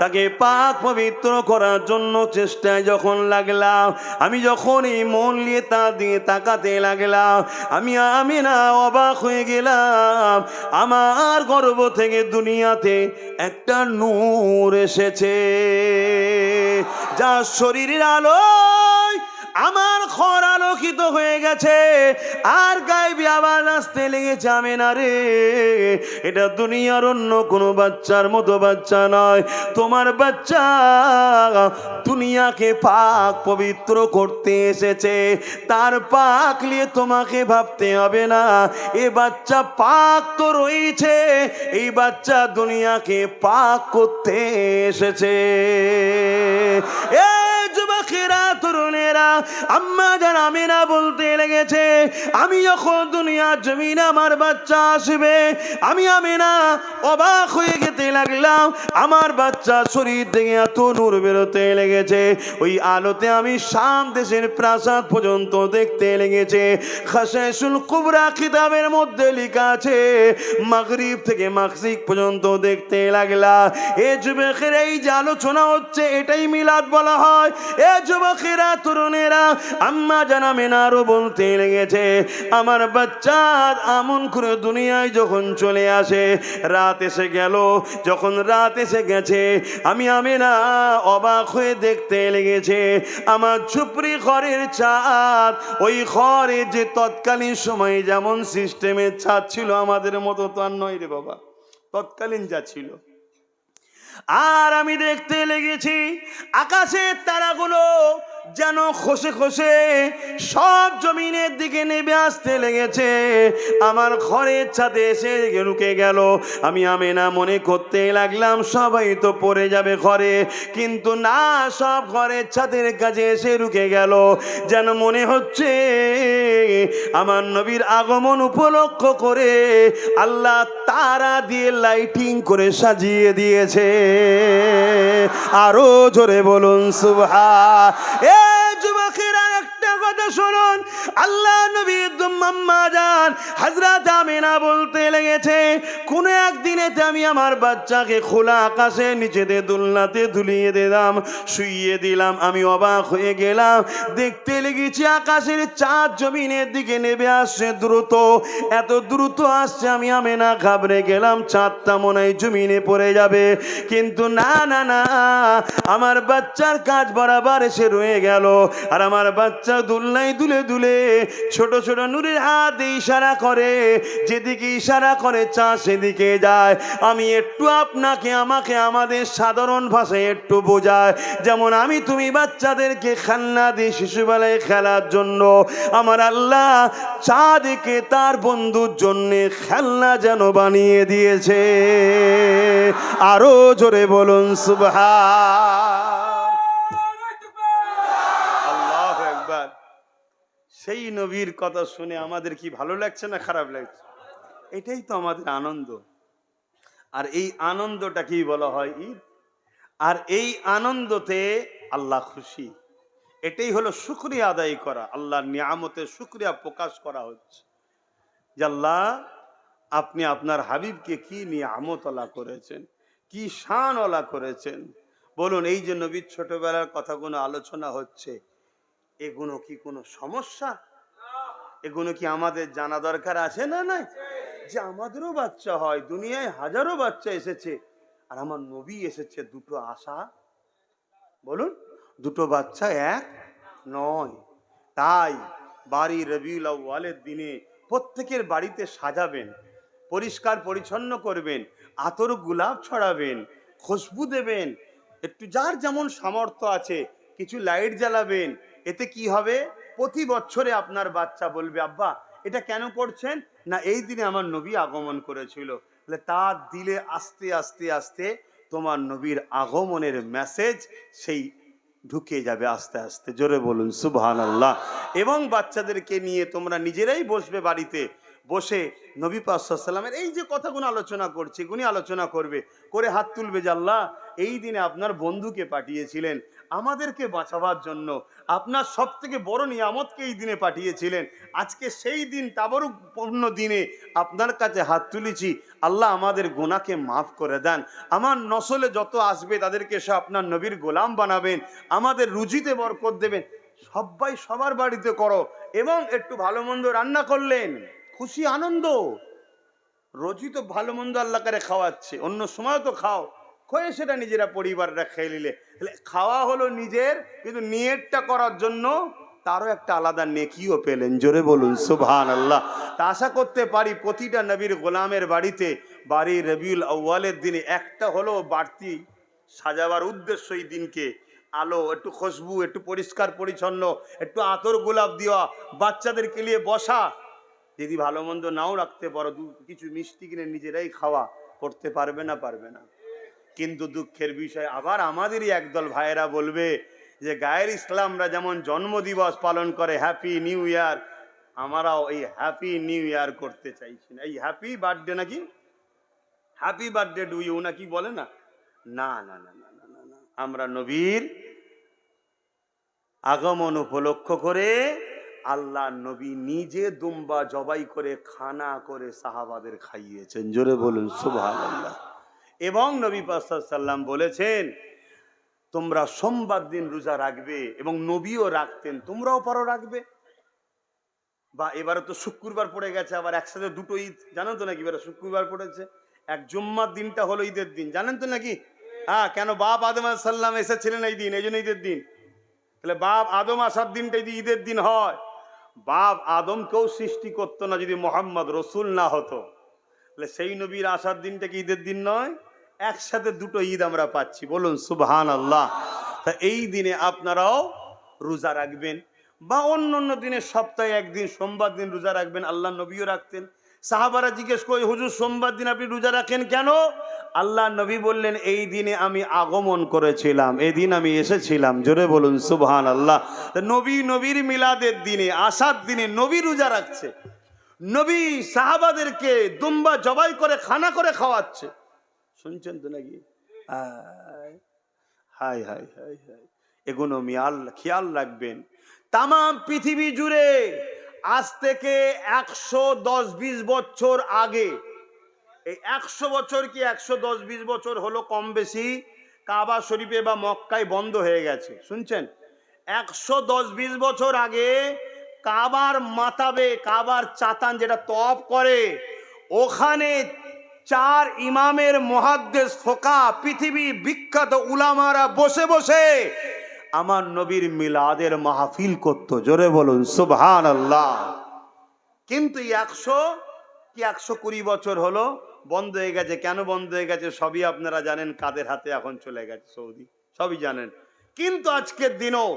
তাকে পাক পবিত্র করার জন্য চেষ্টায় যখন লাগলাম, আমি যখন এই মন নিয়ে তা দিয়ে তাকাতে লাগলাম, আমি আমিনা অবাক হয়ে গেলাম। আমার গর্ভ থেকে দুনিয়াতে একটা নূর এসেছে, যা শরীরের আলোয় আমার ঘর আলোকিত হয়ে গেছে। আর গায়েবী আওয়াজ আসতে লেগেছে, আমিনা রে, এটা দুনিয়ার অন্য কোনো বাচ্চার মতো বাচ্চা নয়, তোমার বাচ্চা দুনিয়াকে পাক পবিত্র করতে এসেছে। তার পাক নিয়ে তোমাকে ভাবতে হবে না, এ বাচ্চা পাক তো রয়েছে, এই বাচ্চা দুনিয়াকে পাক করতে এসেছে। এ যুবকেরা, তরুণেরা, আম্মা জান আমিনা বলতে লেগেছে, আমি যখন দুনিয়ার জমিনে আমার বাচ্চা আসবে, আমি আমিনা অবাক হয়ে যেতে লাগলাম। আমার বাচ্চা শরীর থেকে এত নূর বেরোতে লেগেছে, ওই আলোতে আমি শাম দেশের প্রাসাদ পর্যন্ত দেখতে লেগেছে। খাসাইসুল কুবরা কিতাবের মধ্যে লেখা আছে, মাগরিব থেকে মাগরিব পর্যন্ত দেখতে লাগলা। এ যুবকের এই যে আলোচনা হচ্ছে, এটাই মিলাদ বলা হয়। এ যুবকেরা, তরুণেরা, আম্মা জান আমিনারও বলতে লেগেছে, আমার বাচ্চা আমন করে দুনিয়ায় যখন চলে আসে, রাত এসে গেল, যখন রাত এসে গেছে, আমি আমিনা অবাক হয়ে দেখতে লেগেছে, আমার ঝুপড়ি ঘরের ছাদ, ওই ঘরে যে তৎকালীন সময়ে যেমন সিস্টেমের ছাদ ছিল, আমাদের মতো তো আর নয় রে বাবা, তৎকালীন যা ছিল। আর আমি দেখতে লেগেছি আকাশের তারাগুলো যেন খসে খসে সব জমিনের দিকে নেমে আসতে লেগেছে, আমার ঘরের ছাদে এসে রুকে গেল। আমি আমিনা মনে করতে লাগলাম সবাই তো পড়ে যাবে ঘরে, কিন্তু না, সব ঘরের ছাদের কাছে এসে রুকে গেল। যেন মনে হচ্ছে আমার নবীর আগমন উপলক্ষ করে আল্লাহ তারা দিয়ে লাইটিং করে সাজিয়ে দিয়েছে। আরো জোরে বলুন সুবহান। যুবকেরা, একটা কথা শুনুন, আল্লাহ নবী আম্মা জান হযরত আমিনা বলতে লেগেছে, কোন একদিনেতে আমি আমার বাচ্চাকে খোলা আকাশের নিচেতে দুলনাতে দুলিয়ে দিলাম, শুইয়ে দিলাম। আমি অবাক হয়ে গেলাম, দেখতে লেগেছি আকাশের চাঁদ জমিনের দিকে নেমে আসছে দ্রুত, এত দ্রুত আসছে, আমি আমিনা ঘাবড়ে গেলাম, চাঁদটা মনে হয় জমিনে পড়ে যাবে। কিন্তু না না না, আমার বাচ্চার কাজ বরাবর এসে রয়ে গেল। আর আমার বাচ্চা দুলনায় দুলে দুলে ছোট ছোট নূরের হাত ইশারা করে, যেদিকে ইশারা করে চাঁদ সেদিকে যায়। আমি একটু আপনাকে আমাকে আমাদের সাধারণ ভাষায় একটু বোঝায়, যেমন আমি তুমি বাচ্চাদেরকে খেলনা দিই শিশুবেলায় খেলার জন্য, আমার আল্লাহ চাঁদকে তার বন্ধুর জন্য খেলনা যেন বানিয়ে দিয়েছে। আরো জোরে বলুন সুবহান। আল্লাহু আকবার। সেই নবীর কথা শুনে আমাদের কি ভালো লাগছে না খারাপ লাগছে? এটাই তো আমাদের আনন্দ। আর এই আনন্দটা কি বলা হয়? ঈদ। আর এই আনন্দতে আল্লাহ খুশি, এটাই হলো শুকরিয়া আদায় করা, আল্লাহর নিয়ামতের শুকরিয়া প্রকাশ করা হচ্ছে যে আল্লাহ আপনি আপনার হাবিবকে কি নিয়ামতওয়ালা করেছেন, কি শানওয়ালা করেছেন। বলুন, এই যে নবীর ছোটবেলার কথাগুলো আলোচনা হচ্ছে, এগুলো কি কোনো সমস্যা? এগুলো কি আমাদের জানা দরকার আছে না? নাই যে আমাদেরও বাচ্চা হয়, দুনিয়ায় হাজারো বাচ্চা এসেছে, আর আমার নবী এসেছে দুটো আশা। বলুন, দুটো বাচ্চা এক নয়। তাই বাড়ি রবিউল আউয়ালের দিনে প্রত্যেকের বাড়িতে সাজাবেন, পরিষ্কার পরিচ্ছন্ন করবেন, আতর গোলাপ ছড়াবেন, খুশবু দেবেন, একটু যার যেমন সামর্থ্য আছে কিছু লাইট জ্বালাবেন। এতে কি হবে? প্রতি বছরে আপনার বাচ্চা বলবে, আব্বা এটা কেন করছেন? না, এই দিনে আমার নবী আগমন করেছিল। তার দিলে আস্তে আস্তে আস্তে তোমার নবীর আগমনের মেসেজ সেই ঢুকে যাবে আস্তে আস্তে। জোরে বলুন সুবহানাল্লাহ। এবং বাচ্চাদেরকে নিয়ে তোমরা নিজেরাই বসবে, বাড়িতে বসে নবী পাক সাল্লাল্লাহু আলাইহি ওয়াসাল্লামের এই যে কথাগুলো আলোচনা করছি এগুলি আলোচনা করবে, করে হাত তুলবে যে আল্লাহ এই দিনে আপনার বন্ধুকে পাঠিয়েছিলেন আমাদেরকে বাঁচাবার জন্য, আপনার সব থেকে বড় নিয়ামতকে এই দিনে পাঠিয়েছিলেন। আজকে সেই দিন তাবরুকপূর্ণ দিনে আপনার কাছে হাত তুলেছি, আল্লাহ আমাদের গুনাহকে মাফ করে দেন। আমার নসলে যত আসবে তাদেরকে সে আপনার নবীর গোলাম বানাবেন, আমাদের রুজিতে বরকত দেবেন। সবাই সবার বাড়িতে করো, এবং একটু ভালো মন্দ রান্না করলেন, খুশি আনন্দ। রোজই তো ভালো মন্দ আল্লাহ করে খাওয়াচ্ছে, অন্য সময় তো খাও, খেয়ে সেটা নিজেরা পরিবাররা খেয়ে নিলে। খাওয়া হলো নিজের, কিন্তু নিয়তটা করার জন্য তারও একটা আলাদা নেকিও পেলেন। জোরে বলুন সুবহানাল্লাহ। তা আশা করতে পারি প্রতিটা নবীর গোলামের বাড়িতে বাড়ি রবিউল আউয়ালের দিনে একটা হলো বাড়তি সাজাবার উদ্দেশ্য, এই দিনকে আলো, একটু খুশবু, একটু পরিষ্কার পরিচ্ছন্ন, একটু আতর গোলাপ দেওয়া, বাচ্চাদেরকে নিয়ে বসা। যদি ভালো মন্দ নাও রাখতে পারো, কিছু মিষ্টি কিনে নিজেরাই খাওয়া, করতে পারবে না? পারবে না। কিন্তু দুঃখের বিষয় আবার আমাদেরই একদল ভাইয়েরা বলবে যে গায়ের ইসলামরা যেমন জন্মদিবস পালন করে, হ্যাপি নিউ ইয়ার, আমরাও এই হ্যাপি নিউ ইয়ার করতে চাইছি না। এই হ্যাপি বার্থডে নাকি, হ্যাপি বার্থডে ডু ইউ নাকি বলে না, না না না না না না, আমরা নবীর আগমন উপলক্ষ করে আল্লাহ নবী নিজে দুম্বা জবাই করে খানা করে সাহাবাদের খাইয়েছেন। জোরে বলুন সুবহানাল্লাহ। এবং নবী পাক সাল্লাল্লাহু আলাইহি ওয়াসাল্লাম বলেছেন তোমরা সোমবার দিন রোজা রাখবে, এবং নবীও রাখতেন, তোমরাও পারো রাখবে। বা এবারে তো শুক্রবার পড়ে গেছে, আবার একসাথে দুটো ঈদ, জানেন তো নাকি? এবারে শুক্রবার পড়েছে, এক জুম্মার দিনটা হলো ঈদের দিন, জানেন তো নাকি? হ্যাঁ, কেন? বাপ আদম আলাইহিস সালাম এসেছিলেন এই দিন, এই জন্য ঈদের দিন। তাহলে বাপ আদম আসার দিনটা যদি ঈদের দিন হয়, বাপ আদমকেও সৃষ্টি করতো না যদি মোহাম্মদ রসুল না হতো, তাহলে সেই নবীর আসার দিনটা কি ঈদের দিন নয়? একসাথে দুটো ঈদ আমরা পাচ্ছি, বলুন সুবহানাল্লাহ। তা এই দিনে আপনারাও রোজা রাখবেন, বা অন্য অন্য দিনে সপ্তাহে একদিন সোমবার দিন রোজা রাখবেন। আল্লাহ নবীও রাখতেন। সাহাবারা জিজ্ঞেস করে, হুজুর সোমবার দিন আপনি রোজা রাখেন কেন? আল্লাহ নবী বললেন, এই দিনে আমি আগমন করেছিলাম, এই দিন আমি এসেছিলাম। জোরে বলুন সুবহানাল্লাহ। নবী নবীর মিলাদের দিনে, আসার দিনে নবী রোজা রাখছে, নবী সাহাবাদেরকে দুম্বা জবাই করে খানা করে খাওয়াচ্ছে। শুনছেন তো নাকি? হাই হাই হাই হাই, এগুলো খেয়াল রাখবেন। তাম পৃথিবী জুড়ে আজ থেকে 110-20 বছর আগে, এই 100 বছর কি 110-20 বছর হলো কম বেশি, কাবা শরীফে বা মক্কায় বন্ধ হয়ে গেছে। শুনছেন? 110-20 বছর আগে কাবার মাতাবে, কাবার চাতান যেটা তওয়াফ করে, ওখানে 4 ইমামের মুহাদ্দিস ফোকা, পৃথিবী বিখ্যাত উলামারা বসে বসে আমার নবীর মিলাদের মাহফিল করত। জোরে বলুন সুবহানাল্লাহ। কিন্তু 120 বছর হলো বন্ধ হয়ে গেছে। কেন বন্ধ হয়ে গেছে সবই আপনারা জানেন, কাদের হাতে এখন চলে গেছে, সৌদি, সবই জানেন। কিন্তু আজকের দিনও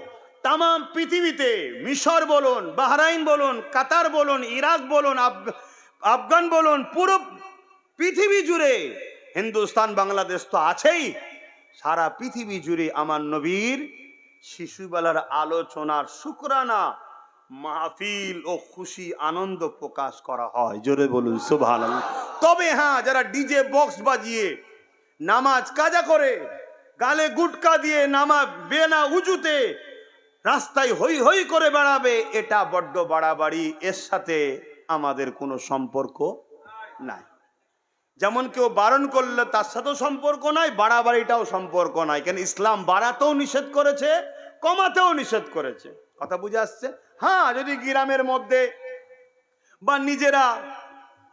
তাম পৃথিবীতে, মিশর বলুন, বাহরাইন বলুন, কাতার বলুন, ইরাক বলুন, আফগান বলুন, পুরো পৃথিবী জুড়ে, হিন্দুস্তান বাংলাদেশ তো আছেই, সারা পৃথিবী জুড়ে আমার নবীর শিশুবেলার আলোচনার শুকরানা মাহফিল ও খুশি আনন্দ প্রকাশ করা হয়। জোরে বলুন সুবহানাল্লাহ। তবে হ্যাঁ, যারা ডিজে বক্স বাজিয়ে নামাজ কাজা করে, গালে গুটকা দিয়ে নামাজ বেনা উজুতে রাস্তায় হই হই করে বেড়াবে, এটা বড্ড বাড়াবাড়ি। এর সাথে আমাদের কোনো সম্পর্ক নাই। যেমন কেউ বারণ করলে তার সাথেও সম্পর্ক নাই, বাড়াবাড়িটাও সম্পর্ক নাই। কেন? ইসলাম বাড়াতেও নিষেধ করেছে, কমাতেও নিষেধ করেছে। কথা বুঝে আসছে? হ্যাঁ, যদি গ্রামের মধ্যে বা নিজেরা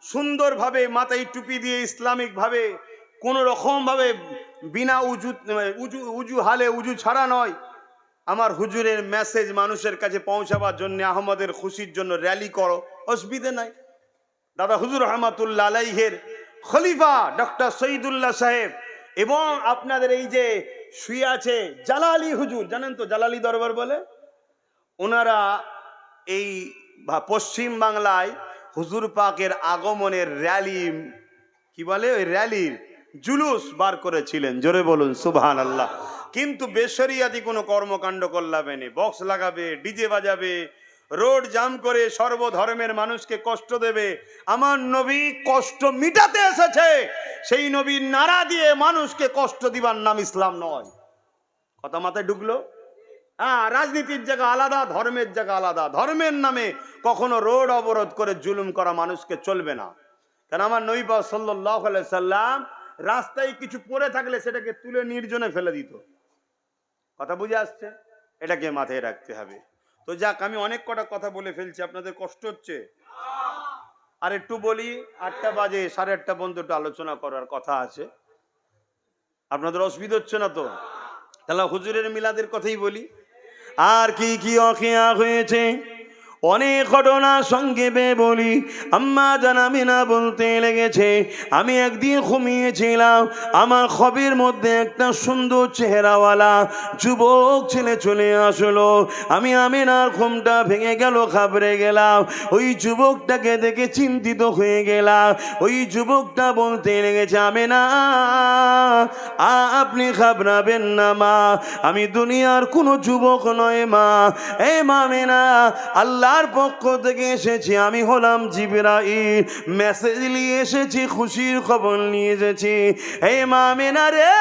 সুন্দরভাবে মাথায় টুপি দিয়ে ইসলামিক ভাবে কোনো রকম ভাবে বিনা উজু হালে, উজু ছাড়া নয়, আমার হুজুরের মেসেজ মানুষের কাছে পৌঁছাবার জন্য, আহমদের খুশির জন্য র্যালি করো, অসুবিধে নাই। দাদা হুজুর রহমাতুল্লাহ আলাইহির খলিফা ডক্টর শহীদুল্লাহ সাহেব, এবং আপনাদের এই যে শুয়ে আছে জালালি হুজুর, জানেন তো জালালি দরবার বলে, ওনারা এই পশ্চিম বাংলায় হুজুর পাকের আগমনের র্যালি, কি বলে, ওই র্যালির জুলুস বার করেছিলেন। জোরে বলুন সুবহানাল্লাহ। কিন্তু বেশরিয়াতি কোনো কর্মকাণ্ড করলাবে না, বক্স লাগাবে, ডিজে বাজাবে, রোড জাম করে সর্বধর্মের মানুষকে কষ্ট দেবে। আমার নবী কষ্ট মিটাতে এসেছে, সেই নবীর নারা দিয়ে মানুষকে কষ্ট দিবার নাম ইসলাম নয়। কথা মাথায় ঢুকলো? হ্যাঁ, রাজনীতির জায়গা আলাদা, ধর্মের জায়গা আলাদা। ধর্মের নামে কখনো রোড অবরোধ করে জুলুম করা মানুষকে চলবে না। কারণ আমার নবী পাক সাল্লাল্লাহু আলাইহি সাল্লাম রাস্তায় কিছু পড়ে থাকলে সেটাকে তুলে নির্জনে ফেলে দিত। কথা বুঝে আসছে? এটাকে মাথায় রাখতে হবে। তো যাক, আমি অনেক কটা কথা বলে ফেলছি, আপনাদের কষ্ট হচ্ছে? আর একটু বলি, 8টা বাজে, 8:30 পর্যন্ত একটু আলোচনা করার কথা আছে। আপনাদের অসুবিধা হচ্ছে না তো? তাহলে হুজুরের মিলাদের কথাই বলি। আর কি কি অখিয়া হয়েছে, অনেক ঘটনা সংক্ষেপে বলি। আম্মা জান আমিনা বলতে লেগেছে, আমি একদিন ঘুমিয়েছিলাম, আমার খবের মধ্যে একটা সুন্দর চেহারাওয়ালা যুবক ছেলে চলে আসলো। আমি আমিনার ঘুমটা ভেঙে গেল, ঘাবড়ে গেলাম। ওই যুবকটাকে দেখে চিন্তিত হয়ে গেলাম। ওই যুবকটা বলতে লেগেছে, আমিনা আপনি ঘাবড়াবেন না মা, আমি দুনিয়ার কোনো যুবক নয় মা। এই মা আমিনা, আল্লাহর পক্ষ থেকে এসেছি, আমি হলাম জিবরাইল, মেসেজ নিয়ে এসেছি, খুশির খবর নিয়ে এসেছি। এই মা আমিনা রে,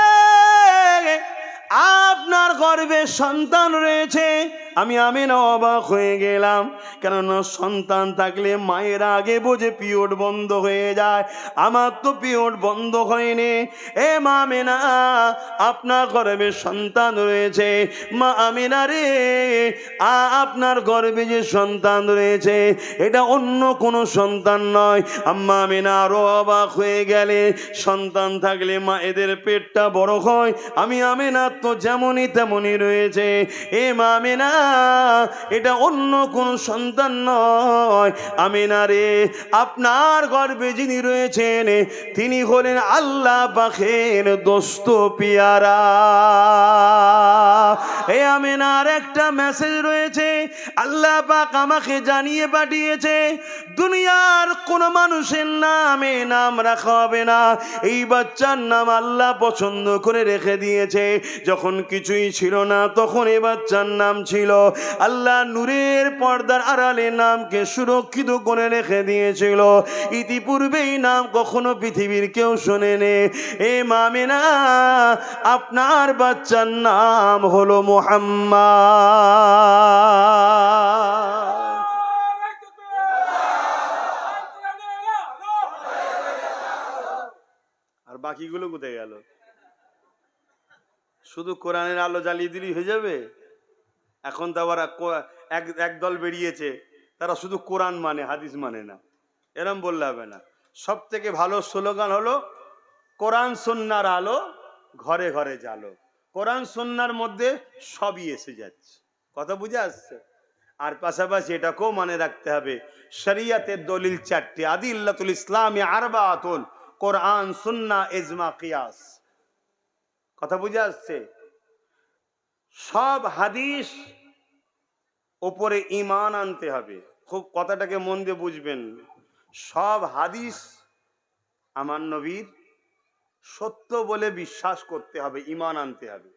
আপনার গর্ভে সন্তান রয়েছে। আমি আমিনা অবাক হয়ে গেলাম, কেননা সন্তান থাকলে মায়ের আগে বোঝে পিরিয়ড বন্ধ হয়ে যায়। আমার তো পিরিয়ড বন্ধ হয়নি। এ মা আমিনা, আপনার গর্ভে সন্তান রয়েছে। মা আমিনা রে, আপনার গর্ভে যে সন্তান রয়েছে এটা অন্য কোনো সন্তান নয়। আম্মা আমিনা আরো অবাক হয়ে গেলে, সন্তান থাকলে মা এদের পেটটা বড় হয়, আমি আমিনা তো যেমনই তেমনই রয়েছে। এ মা আমিনা, এটা অন্য কোন সন্তান নয়। আমিনা রে, আপনার গর্ভে যিনি রয়েছেন তিনি হলেন আল্লাহ পাকের দোস্ত পিয়ারা। এ আমিনার একটা মেসেজ রয়েছে, আল্লাহ পাক আমাকে জানিয়ে পাঠিয়েছে, দুনিয়ার কোন মানুষের নামে নাম রাখা হবে না। এই বাচ্চার নাম আল্লাহ পছন্দ করে রেখে দিয়েছে। যখন কিছুই ছিল না তখন এই বাচ্চার নাম ছিল, আল্লাহ নূরের পর্দার আড়ালে নামকে সুরক্ষিত করে রেখে দিয়েছিল। ইতিপূর্বেই নাম কখনো পৃথিবীর কেউ শোনেনি। এ মা আমিনা, আপনার বাচ্চার নাম হলো মুহাম্মদ। আর বাকিগুলো কোথায় গেল? শুধু কোরআনের আলো জ্বালিয়ে দিলেই হয়ে যাবে? এখন তো আবার এক দল বেরিয়েছে, তারা শুধু কোরআন মানে, হাদিস মানে না। এরম বললে হবে না। সব থেকে ভালো স্লোগান হলো কোরআন সুন্নাহর আলো ঘরে ঘরে জ্বালো। কোরআন সুন্নাহর মধ্যে সবই এসে যাচ্ছে। কথা বুঝে আসছে? আর পাশাপাশি এটাকেও মনে রাখতে হবে, শরিয়তের দলিল 4টি, আদিল্লাতুল ইসলামি আরবাতুন, কোরআন, সুন্নাহ, ইজমা, কিয়াস। কথা বুঝে আসছে? সব হাদিস ওপরে ঈমান আনতে হবে। খুব কথাটাকে মন দিয়ে বুঝবেন। সব হাদিস আমার নবীর সত্য বলে বিশ্বাস করতে হবে, ঈমান আনতে হবে,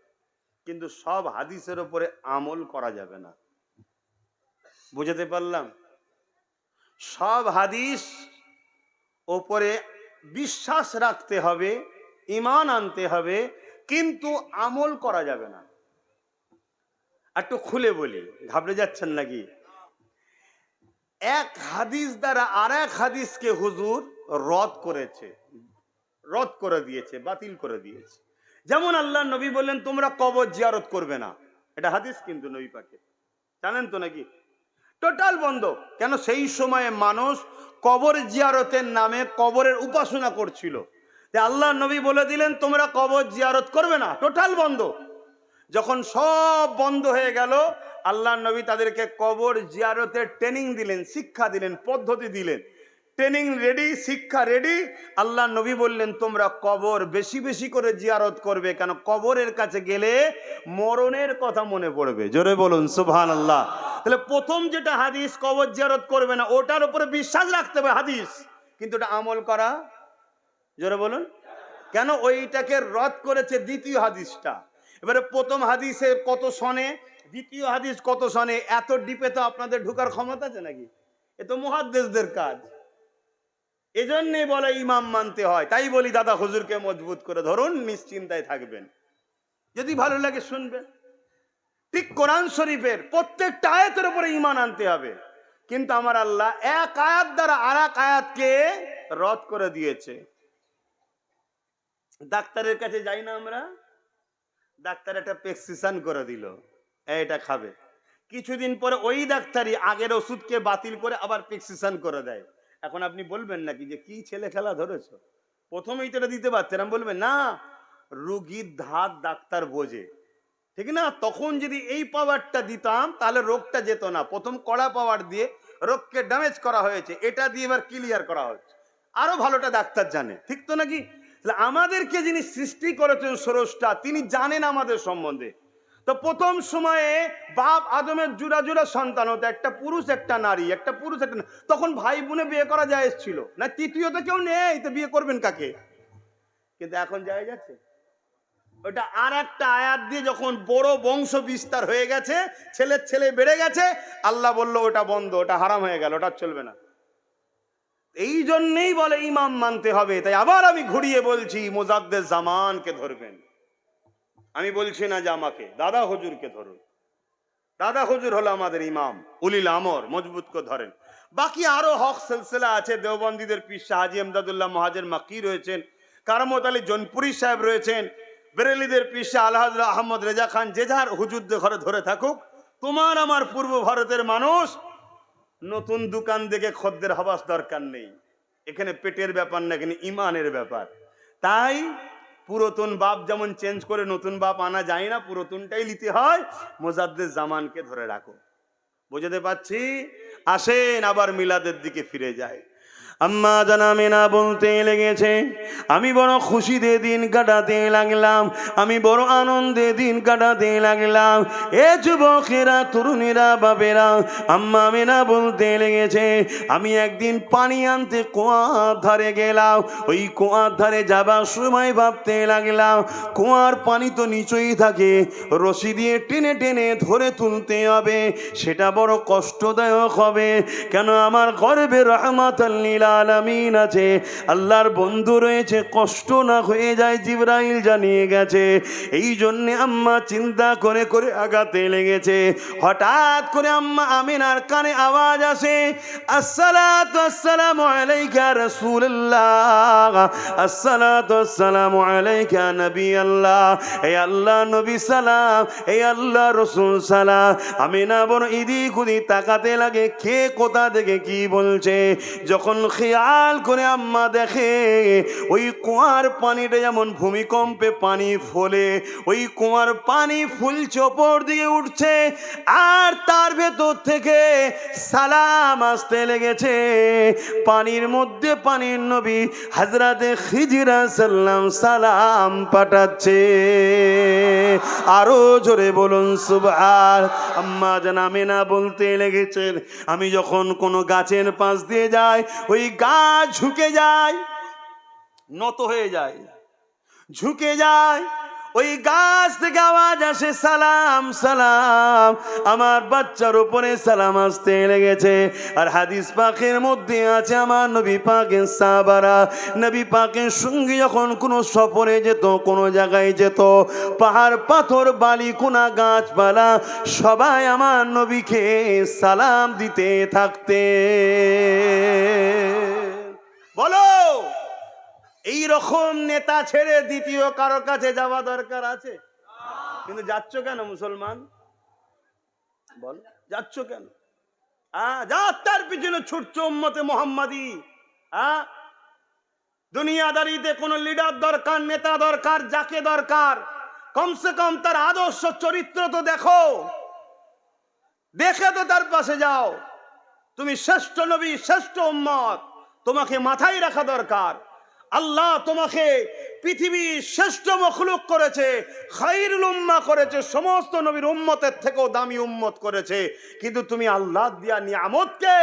কিন্তু সব হাদিসের উপরে আমল করা যাবে না। বুঝাতে পারলাম? সব হাদিস ওপরে বিশ্বাস রাখতে হবে, ঈমান আনতে হবে, কিন্তু আমল করা যাবে না। একটু খুলে বলি, ঘাবড়ে যাচ্ছেন নাকি? এক হাদিস দ্বারা আর এক হাদিসকে হুজুর রদ করেছে, রদ করে দিয়েছে, বাতিল করে দিয়েছে। যেমন আল্লাহ নবী বললেন তোমরা কবর জিয়ারত করবে না, এটা হাদিস কিন্তু নবী পাকের, জানেন তো নাকি? টোটাল বন্ধ। কেন? সেই সময়ে মানুষ কবর জিয়ারতের নামে কবরের উপাসনা করছিল। আল্লাহ নবী বলে দিলেন তোমরা কবর জিয়ারত করবে না, টোটাল বন্ধ। যখন সব বন্ধ হয়ে গেল, আল্লাহ নবী তাদেরকে কবর জিয়ারতের ট্রেনিং দিলেন, শিক্ষা দিলেন, পদ্ধতি দিলেন। ট্রেনিং রেডি, শিক্ষা রেডি। আল্লাহ নবী বললেন তোমরা কবর বেশি বেশি করে জিয়ারত করবে, কেন কবরের কাছে গেলে মরণের কথা মনে পড়বে। জোরে বলুন সুবহানাল্লাহ। তাহলে প্রথম যেটা হাদিস, কবর জিয়ারত করবে না, ওটার উপরে বিশ্বাস রাখতে হবে হাদিস, কিন্তু এটা আমল করা, জোরে বলুন, কেন? ওইটাকে রদ করেছে দ্বিতীয় হাদিসটা। এবারে প্রথম হাদিসে কত সনে? দ্বিতীয় হাদিস কত সনে, এত ডিপে তো আপনাদের ঢুকার ক্ষমতা আছে নাকি? এ তো মুহাদ্দিসদের কাজ। এজন্যই বলে ইমাম মানতে হয়। তাই বলি দাদা হুজুরকে মজবুত করে ধরুন, নিশ্চিন্তায় থাকবেন। যদি ভালো লাগে শুনবেন। ঠিক কোরআন শরীফের প্রত্যেকটা আয়াতের উপরে ঈমান আনতে হবে, কিন্তু আমার আল্লাহ এক আয়াত দ্বারা আর এক আয়াতকে রদ করে দিয়েছে। ডাক্তারের কাছে যাই না আমরা, ডাক্তার একটা প্রেসক্রিপশন করে দিল, এটা খাবে। কিছুদিন পরে ওই ডাক্তারই আগের ওষুধকে বাতিল করে আবার প্রেসক্রিপশন করে দেয়। এখন আপনি বলবেন নাকি যে কি ছেলে খেলা ধরেছো, প্রথমেই তো এটা দিতে পারতেন? আমি বলবেন না, রুগীর ধাত ডাক্তার বোঝে, ঠিক না? তখন যদি এই পাওয়ারটা দিতাম তাহলে রোগটা যেত না। প্রথম কড়া পাওয়ার দিয়ে রোগকে ড্যামেজ করা হয়েছে, এটা দিয়ে এবার ক্লিয়ার করা হচ্ছে। আরো ভালোটা ডাক্তার জানে, ঠিক তো নাকি? আমাদেরকে যিনি সৃষ্টি করেছেন স্রষ্টা, তিনি জানেন আমাদের সম্বন্ধে। তো প্রথম সময়ে বাপ আদমের জোড়া জোড়া সন্তান হতো, একটা পুরুষ একটা নারী, একটা পুরুষ একটা, তখন ভাই বোনে বিয়ে করা যায় ছিল না, তৃতীয়ত কেউ নেই, তো বিয়ে করবেন কাকে? কিন্তু এখন যায় যাচ্ছে ওটা আর একটা আয়াত দিয়ে যখন বড় বংশ বিস্তার হয়ে গেছে, ছেলের ছেলে বেড়ে গেছে, আল্লাহ বলল ওটা বন্ধ, ওটা হারাম হয়ে গেল, ওটা চলবে না। এই জন্যই বলে ইমাম মানতে হবে। তাই আবার আমি ঘুরিয়ে বলছি, মুজাদ্দেদ জামানকে ধরবেন। আমি বলছি না যে আমাকে, দাদা হুজুরকে ধরুন। দাদা হুজুর হলো আমাদের ইমাম, উলিল আমর, মজবুত করে ধরেন। বাকি আরো হক সিলসিলা আছে, দেওবন্দীদের পীর শাহ হাজী এমদাদুল্লাহ মুহাজির মাক্কি রয়েছেন, কারামত আলী জনপুরি সাহেব রয়েছেন, বেরেলিদের পীর শাহ আলহাজ আহমদ রেজা খান, যে যার হুজুরদের ঘরে ধরে থাকুক। তোমার আমার পূর্ব ভারতের মানুষ নতুন দোকান দেখে খদ্দের হবাস দরকার নেই। এখানে পেটের ব্যাপার না, এখানে ইমানের ব্যাপার। তাই পুরাতন বাপ যেমন চেঞ্জ করে নতুন বাপ আনা যায় না, পুরাতনটাই নিতে হয়। মুজাদ্দেদ জামানকে ধরে রাখো। বুঝতে পারছি? আসেন আবার মিলাদের দিকে ফিরে যায়। আম্মা জানামেনা বলতে লেগেছে, আমি বড় খুশিতে দিন কাটাতে লাগলাম, আমি বড় আনন্দে দিন কাটাতে লাগলাম। এ যুবকেরা, তরুণীরা, বাবেরা, আম্মা মেনা বলতে লেগেছে, আমি একদিন পানি আনতে কুয়ার ধারে গেলাম। ওই কুয়ার ধারে যাবার সময় ভাবতে লাগলাম, কুয়ার পানি তো নিচেই থাকে, রশি দিয়ে টেনে টেনে ধরে তুলতে হবে, সেটা বড় কষ্টদায়ক হবে। কেন আমার গর্বে রহমাতুল লিল আলামিন আছে, আল্লাহর বন্ধু রয়েছে, কষ্ট না হয়ে যায় জিবরাইল জানিয়ে গেছে। এই জন্যে আম্মা চিন্তা করে করে আগাতে লেগেছে। হঠাৎ করে আম্মা আমিনার কানে আওয়াজ আসে, আসসালাতু আসসালামু আলাইকা রাসূলুল্লাহ, আসসালাতু আসসালামু আলাইকা নবী আল্লাহ। এই আল্লাহ নবী সালাম, এই আল্লাহ রসুল সালাম। আমিনা বড় এদিক ওদিক তাকাতে লাগে, কে কোথা থেকে কি বলছে। যখন খেয়াল করে আম্মা দেখে, ওই কুয়ার পানিটা যেমন ভূমিকম্পে পানি ফোলে, ওই কুয়ার পানি ফুলছে, ওপর দিকে উঠছে, আর তার ভেতর থেকে সালাম আসতে লেগেছে। পানির মধ্যে পানির নবী হযরতে খিজির সাল্লাম সালাম পাঠাচ্ছে। আরো জোরে বলুন সুবহান। আম্মা জান আমিনা বলতে লেগেছেন, আমি যখন কোনো গাছের পাশ দিয়ে যাই, ওই গাছ ঝুঁকে যায়, নত হয়ে যায়, ঝুঁকে যায়, ওই গাছ থেকে আওয়াজ আসে, সালাম সালাম। আমার বাচ্চার উপরে সালাম আসতে লেগেছে। আর হাদিস পাকের মধ্যে আছে, আমার নবী পাকের সাহাবারা নবী পাকের সঙ্গে যখন কোনো সফরে যেত, কোনো জায়গায় যেত, পাহাড় পাথর বালি কোনা গাছপালা সবাই আমার নবীকে সালাম দিতে থাকতে। বলো, এই রকম নেতা ছেড়ে দ্বিতীয় কারো কাছে যাওয়া দরকার আছে? কিন্তু যাচ্ছ কেন মুসলমান? বল, যাচ্ছ কেন? যাত্রার পিছনে ছুটছো উম্মতে মুহাম্মাদি। দুনিয়াদারিতে কোন লিডার দরকার, নেতা দরকার, যাকে দরকার কমসে কম তার আদর্শ চরিত্র তো দেখো, দেখে তো তার পাশে যাও। তুমি শ্রেষ্ঠ নবী, শ্রেষ্ঠ উম্মত, তোমাকে মাথায় রাখা দরকার। আল্লাহ তোমাকে পৃথিবীর শ্রেষ্ঠ মখলুক করেছে, খায়রুল উম্মাহ করেছে, সমস্ত নবীর উম্মতের থেকেও দামি উম্মত করেছে। কিন্তু তুমি আল্লাহ দিয়া নিয়ামতকে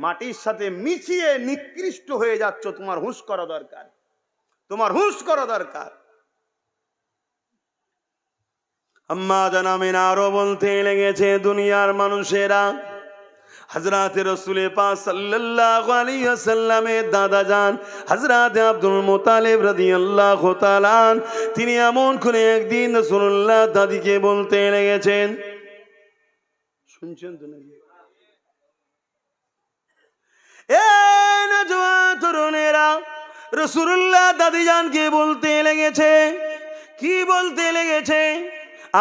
মাটির সাথে মিশিয়ে নিকৃষ্ট হয়ে যাচ্ছ। তোমার হুঁশ করা দরকার, তোমার হুঁশ করা দরকার। আম্মা জান আমিনা আরো বলতে লেগেছে, দুনিয়ার মানুষেরা হযরতে রাসূল পাক সাল্লাল্লাহু আলাইহি ওয়াসাল্লামের দাদা জান হযরতে আব্দুল মুত্তালিব রাদিয়াল্লাহু তাআলা তিনি এমন করে একদিন রাসূলুল্লাহ দাদিকে বলতে লেগেছেন, শুনছেন তো নাকি? এ নওজোয়ান তরুণেরা, রাসূলুল্লাহ দাদি জানকে বলতে লেগেছে, কি বলতে লেগেছে?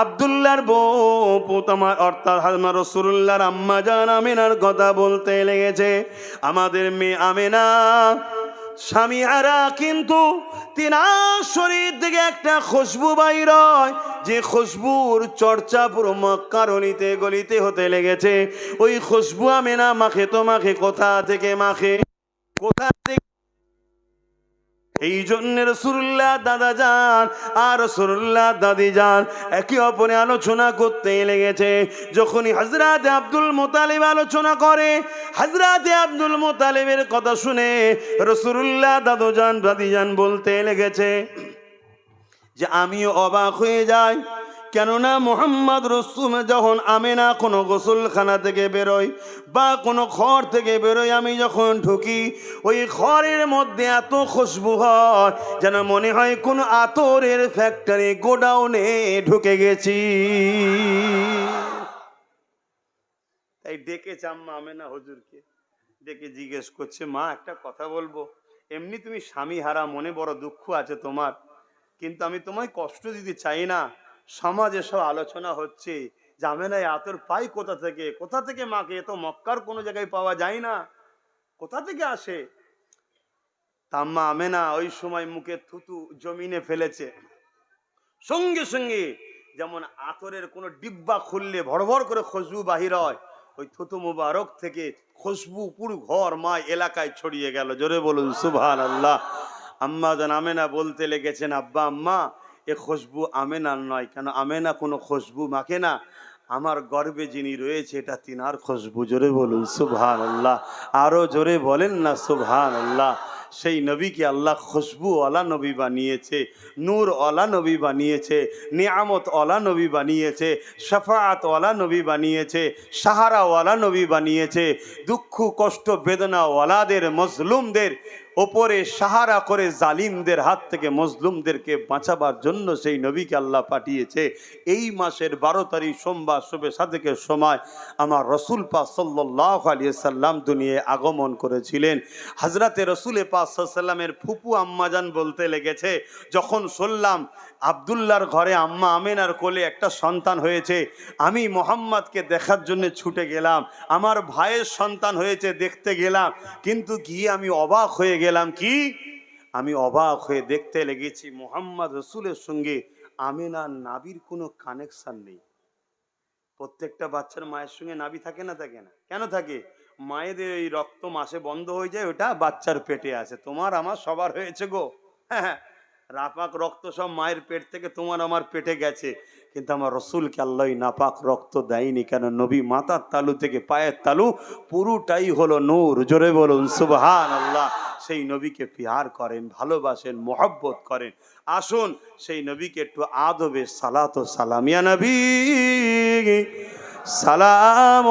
আব্দুল্লাহর বউ তোমার অর্থাৎ হযরত রাসূলুল্লাহর আম্মা জান আমিনার কথা বলতে লেগেছে। আমাদের মেয়ে আমিনা স্বামী হারা, কিন্তু তিনার শরীর থেকে একটা খুশবু বাইর হয়, যে খুশবুর চর্চা পুরো মক্কার অলিতে গলিতে হতে লেগেছে। ওই খুশবু আমিনা মাখে তো মাখে, কোথা থেকে মাখে, কোথা থেকে? এই জন্য রাসূলুল্লাহ দাদা যান আর রাসূলুল্লাহ দাদি যান একে অপরে আলোচনা করতে লেগেছে। যখনই হযরতে আব্দুল মুত্তালিব আলোচনা করে, হযরতে আব্দুল মুত্তালিবের কথা শুনে রাসূলুল্লাহ দাদু যান দাদি যান বলতে লেগেছে যে আমিও অবাক হয়ে যাই, কেননা মুহাম্মদ রাসূল যখন আমিনা কোনো গোসলখানা থেকে বেরোয় বা কোনো ঘর থেকে বেরোয়, আমি যখন ঢুকি ওই ঘরের মধ্যে এত খুশবু হয় যেন মনে হয় কোনো আতরের ফ্যাক্টরি গোডাউনে ঢুকে গেছি। তাই ডেকেছে আম্মা আমিনা হুজুরকে, ডেকে জিজ্ঞেস করছে, মা একটা কথা বলবো? এমনি তুমি স্বামী হারা, মনে বড় দুঃখ আছে তোমার, কিন্তু আমি তোমায় কষ্ট দিতে চাই না। সমাজে সব আলোচনা হচ্ছে যে আমেনা আতর পাই কোথা থেকে, কোথা থেকে মাকে, এ তো মক্কার কোনো জায়গায় পাওয়া যায় না, কোথা থেকে আসে? আম্মা আমেনা ওই সময় মুখে থুতু জমিনে ফেলেছে, সঙ্গে সঙ্গে যেমন আতরের কোনো ডিব্বা খুললে ভড় ভড় করে খুশবু বাহির হয়, ওই থুতু মুবারক থেকে খুশবু পুরো ঘর মা এলাকায় ছড়িয়ে গেল। জোরে বলুন সুবহানাল্লাহ। আম্মা জান আমেনা বলতে লেগেছেন, আব্বা আম্মা এ খুশবু আমেনার নয়, কেন আমেনা কোনো খুশবু মাখে না, আমার গর্বে যিনি রয়েছে এটা তিনার খুশবু। জোরে বলুন সুবহানাল্লাহ, আরো জোরে বলেন না সুবহানাল্লাহ। সেই নবীকে আল্লাহ খুশবু ওয়ালা নবী বানিয়েছে, নূর ওয়ালা নবী বানিয়েছে, নিয়ামত ওয়ালা নবী বানিয়েছে, শাফাআত ওয়ালা নবী বানিয়েছে, সাহারা ওয়ালা নবী বানিয়েছে। দুঃখ কষ্ট বেদনা ওয়ালাদের মজলুমদের ওপরে সাহারা করে জালিমদের হাত থেকে মজলুমদেরকে বাঁচাবার জন্য সেই নবীকে আল্লাহ পাঠিয়েছে। এই মাসের 12 তারিখ সোমবার শুভে সাদেকের সময় আমার রসুল পাক সাল্লাল্লাহু আলাইহি সাল্লাম দুনিয়ায় আগমন করেছিলেন। হযরতে রসুল পাক সাল্লাল্লাহু আলাইহি সাল্লামের ফুপু আম্মাজান বলতে লেগেছে, যখন শুনলাম আব্দুল্লাহর ঘরে আম্মা আমিনার কোলে একটা সন্তান হয়েছে, আমি মোহাম্মদকে দেখার জন্য ছুটে গেলাম। আমার ভাইয়ের সন্তান হয়েছে, দেখতে গেলাম, কিন্তু গিয়ে আমি অবাক হয়ে গেলাম। কি? আমি অবাক হয়ে দেখতে লেগেছি মোহাম্মদ রসুলের সঙ্গে আমিনার নাবির কোনো কানেকশন নেই। প্রত্যেকটা বাচ্চার মায়ের সঙ্গে নাভি থাকে না, থাকে না? কেন থাকে? মায়েদের এই রক্ত মাসে বন্ধ হয়ে যায়, ওটা বাচ্চার পেটে আছে। তোমার আমার সবার হয়েছে গো, হ্যাঁ, নাপাক রক্ত সব মায়ের পেট থেকে তোমার আমার পেটে গেছে, কিন্তু আমার রসুলকে আল্লাহ নাপাক রক্ত দেয়নি। কেন? নবী মাথার তালু থেকে পায়ের তালু পুরোটাই হলো নূর। জোরে বলুন সুবহানাল্লাহ। সেই নবীকে প্যার করেন, ভালোবাসেন, মহব্বত করেন। আসুন সেই নবীকে একটু আদবে সালাত ও সালাম। ইয়া নবী সালাম।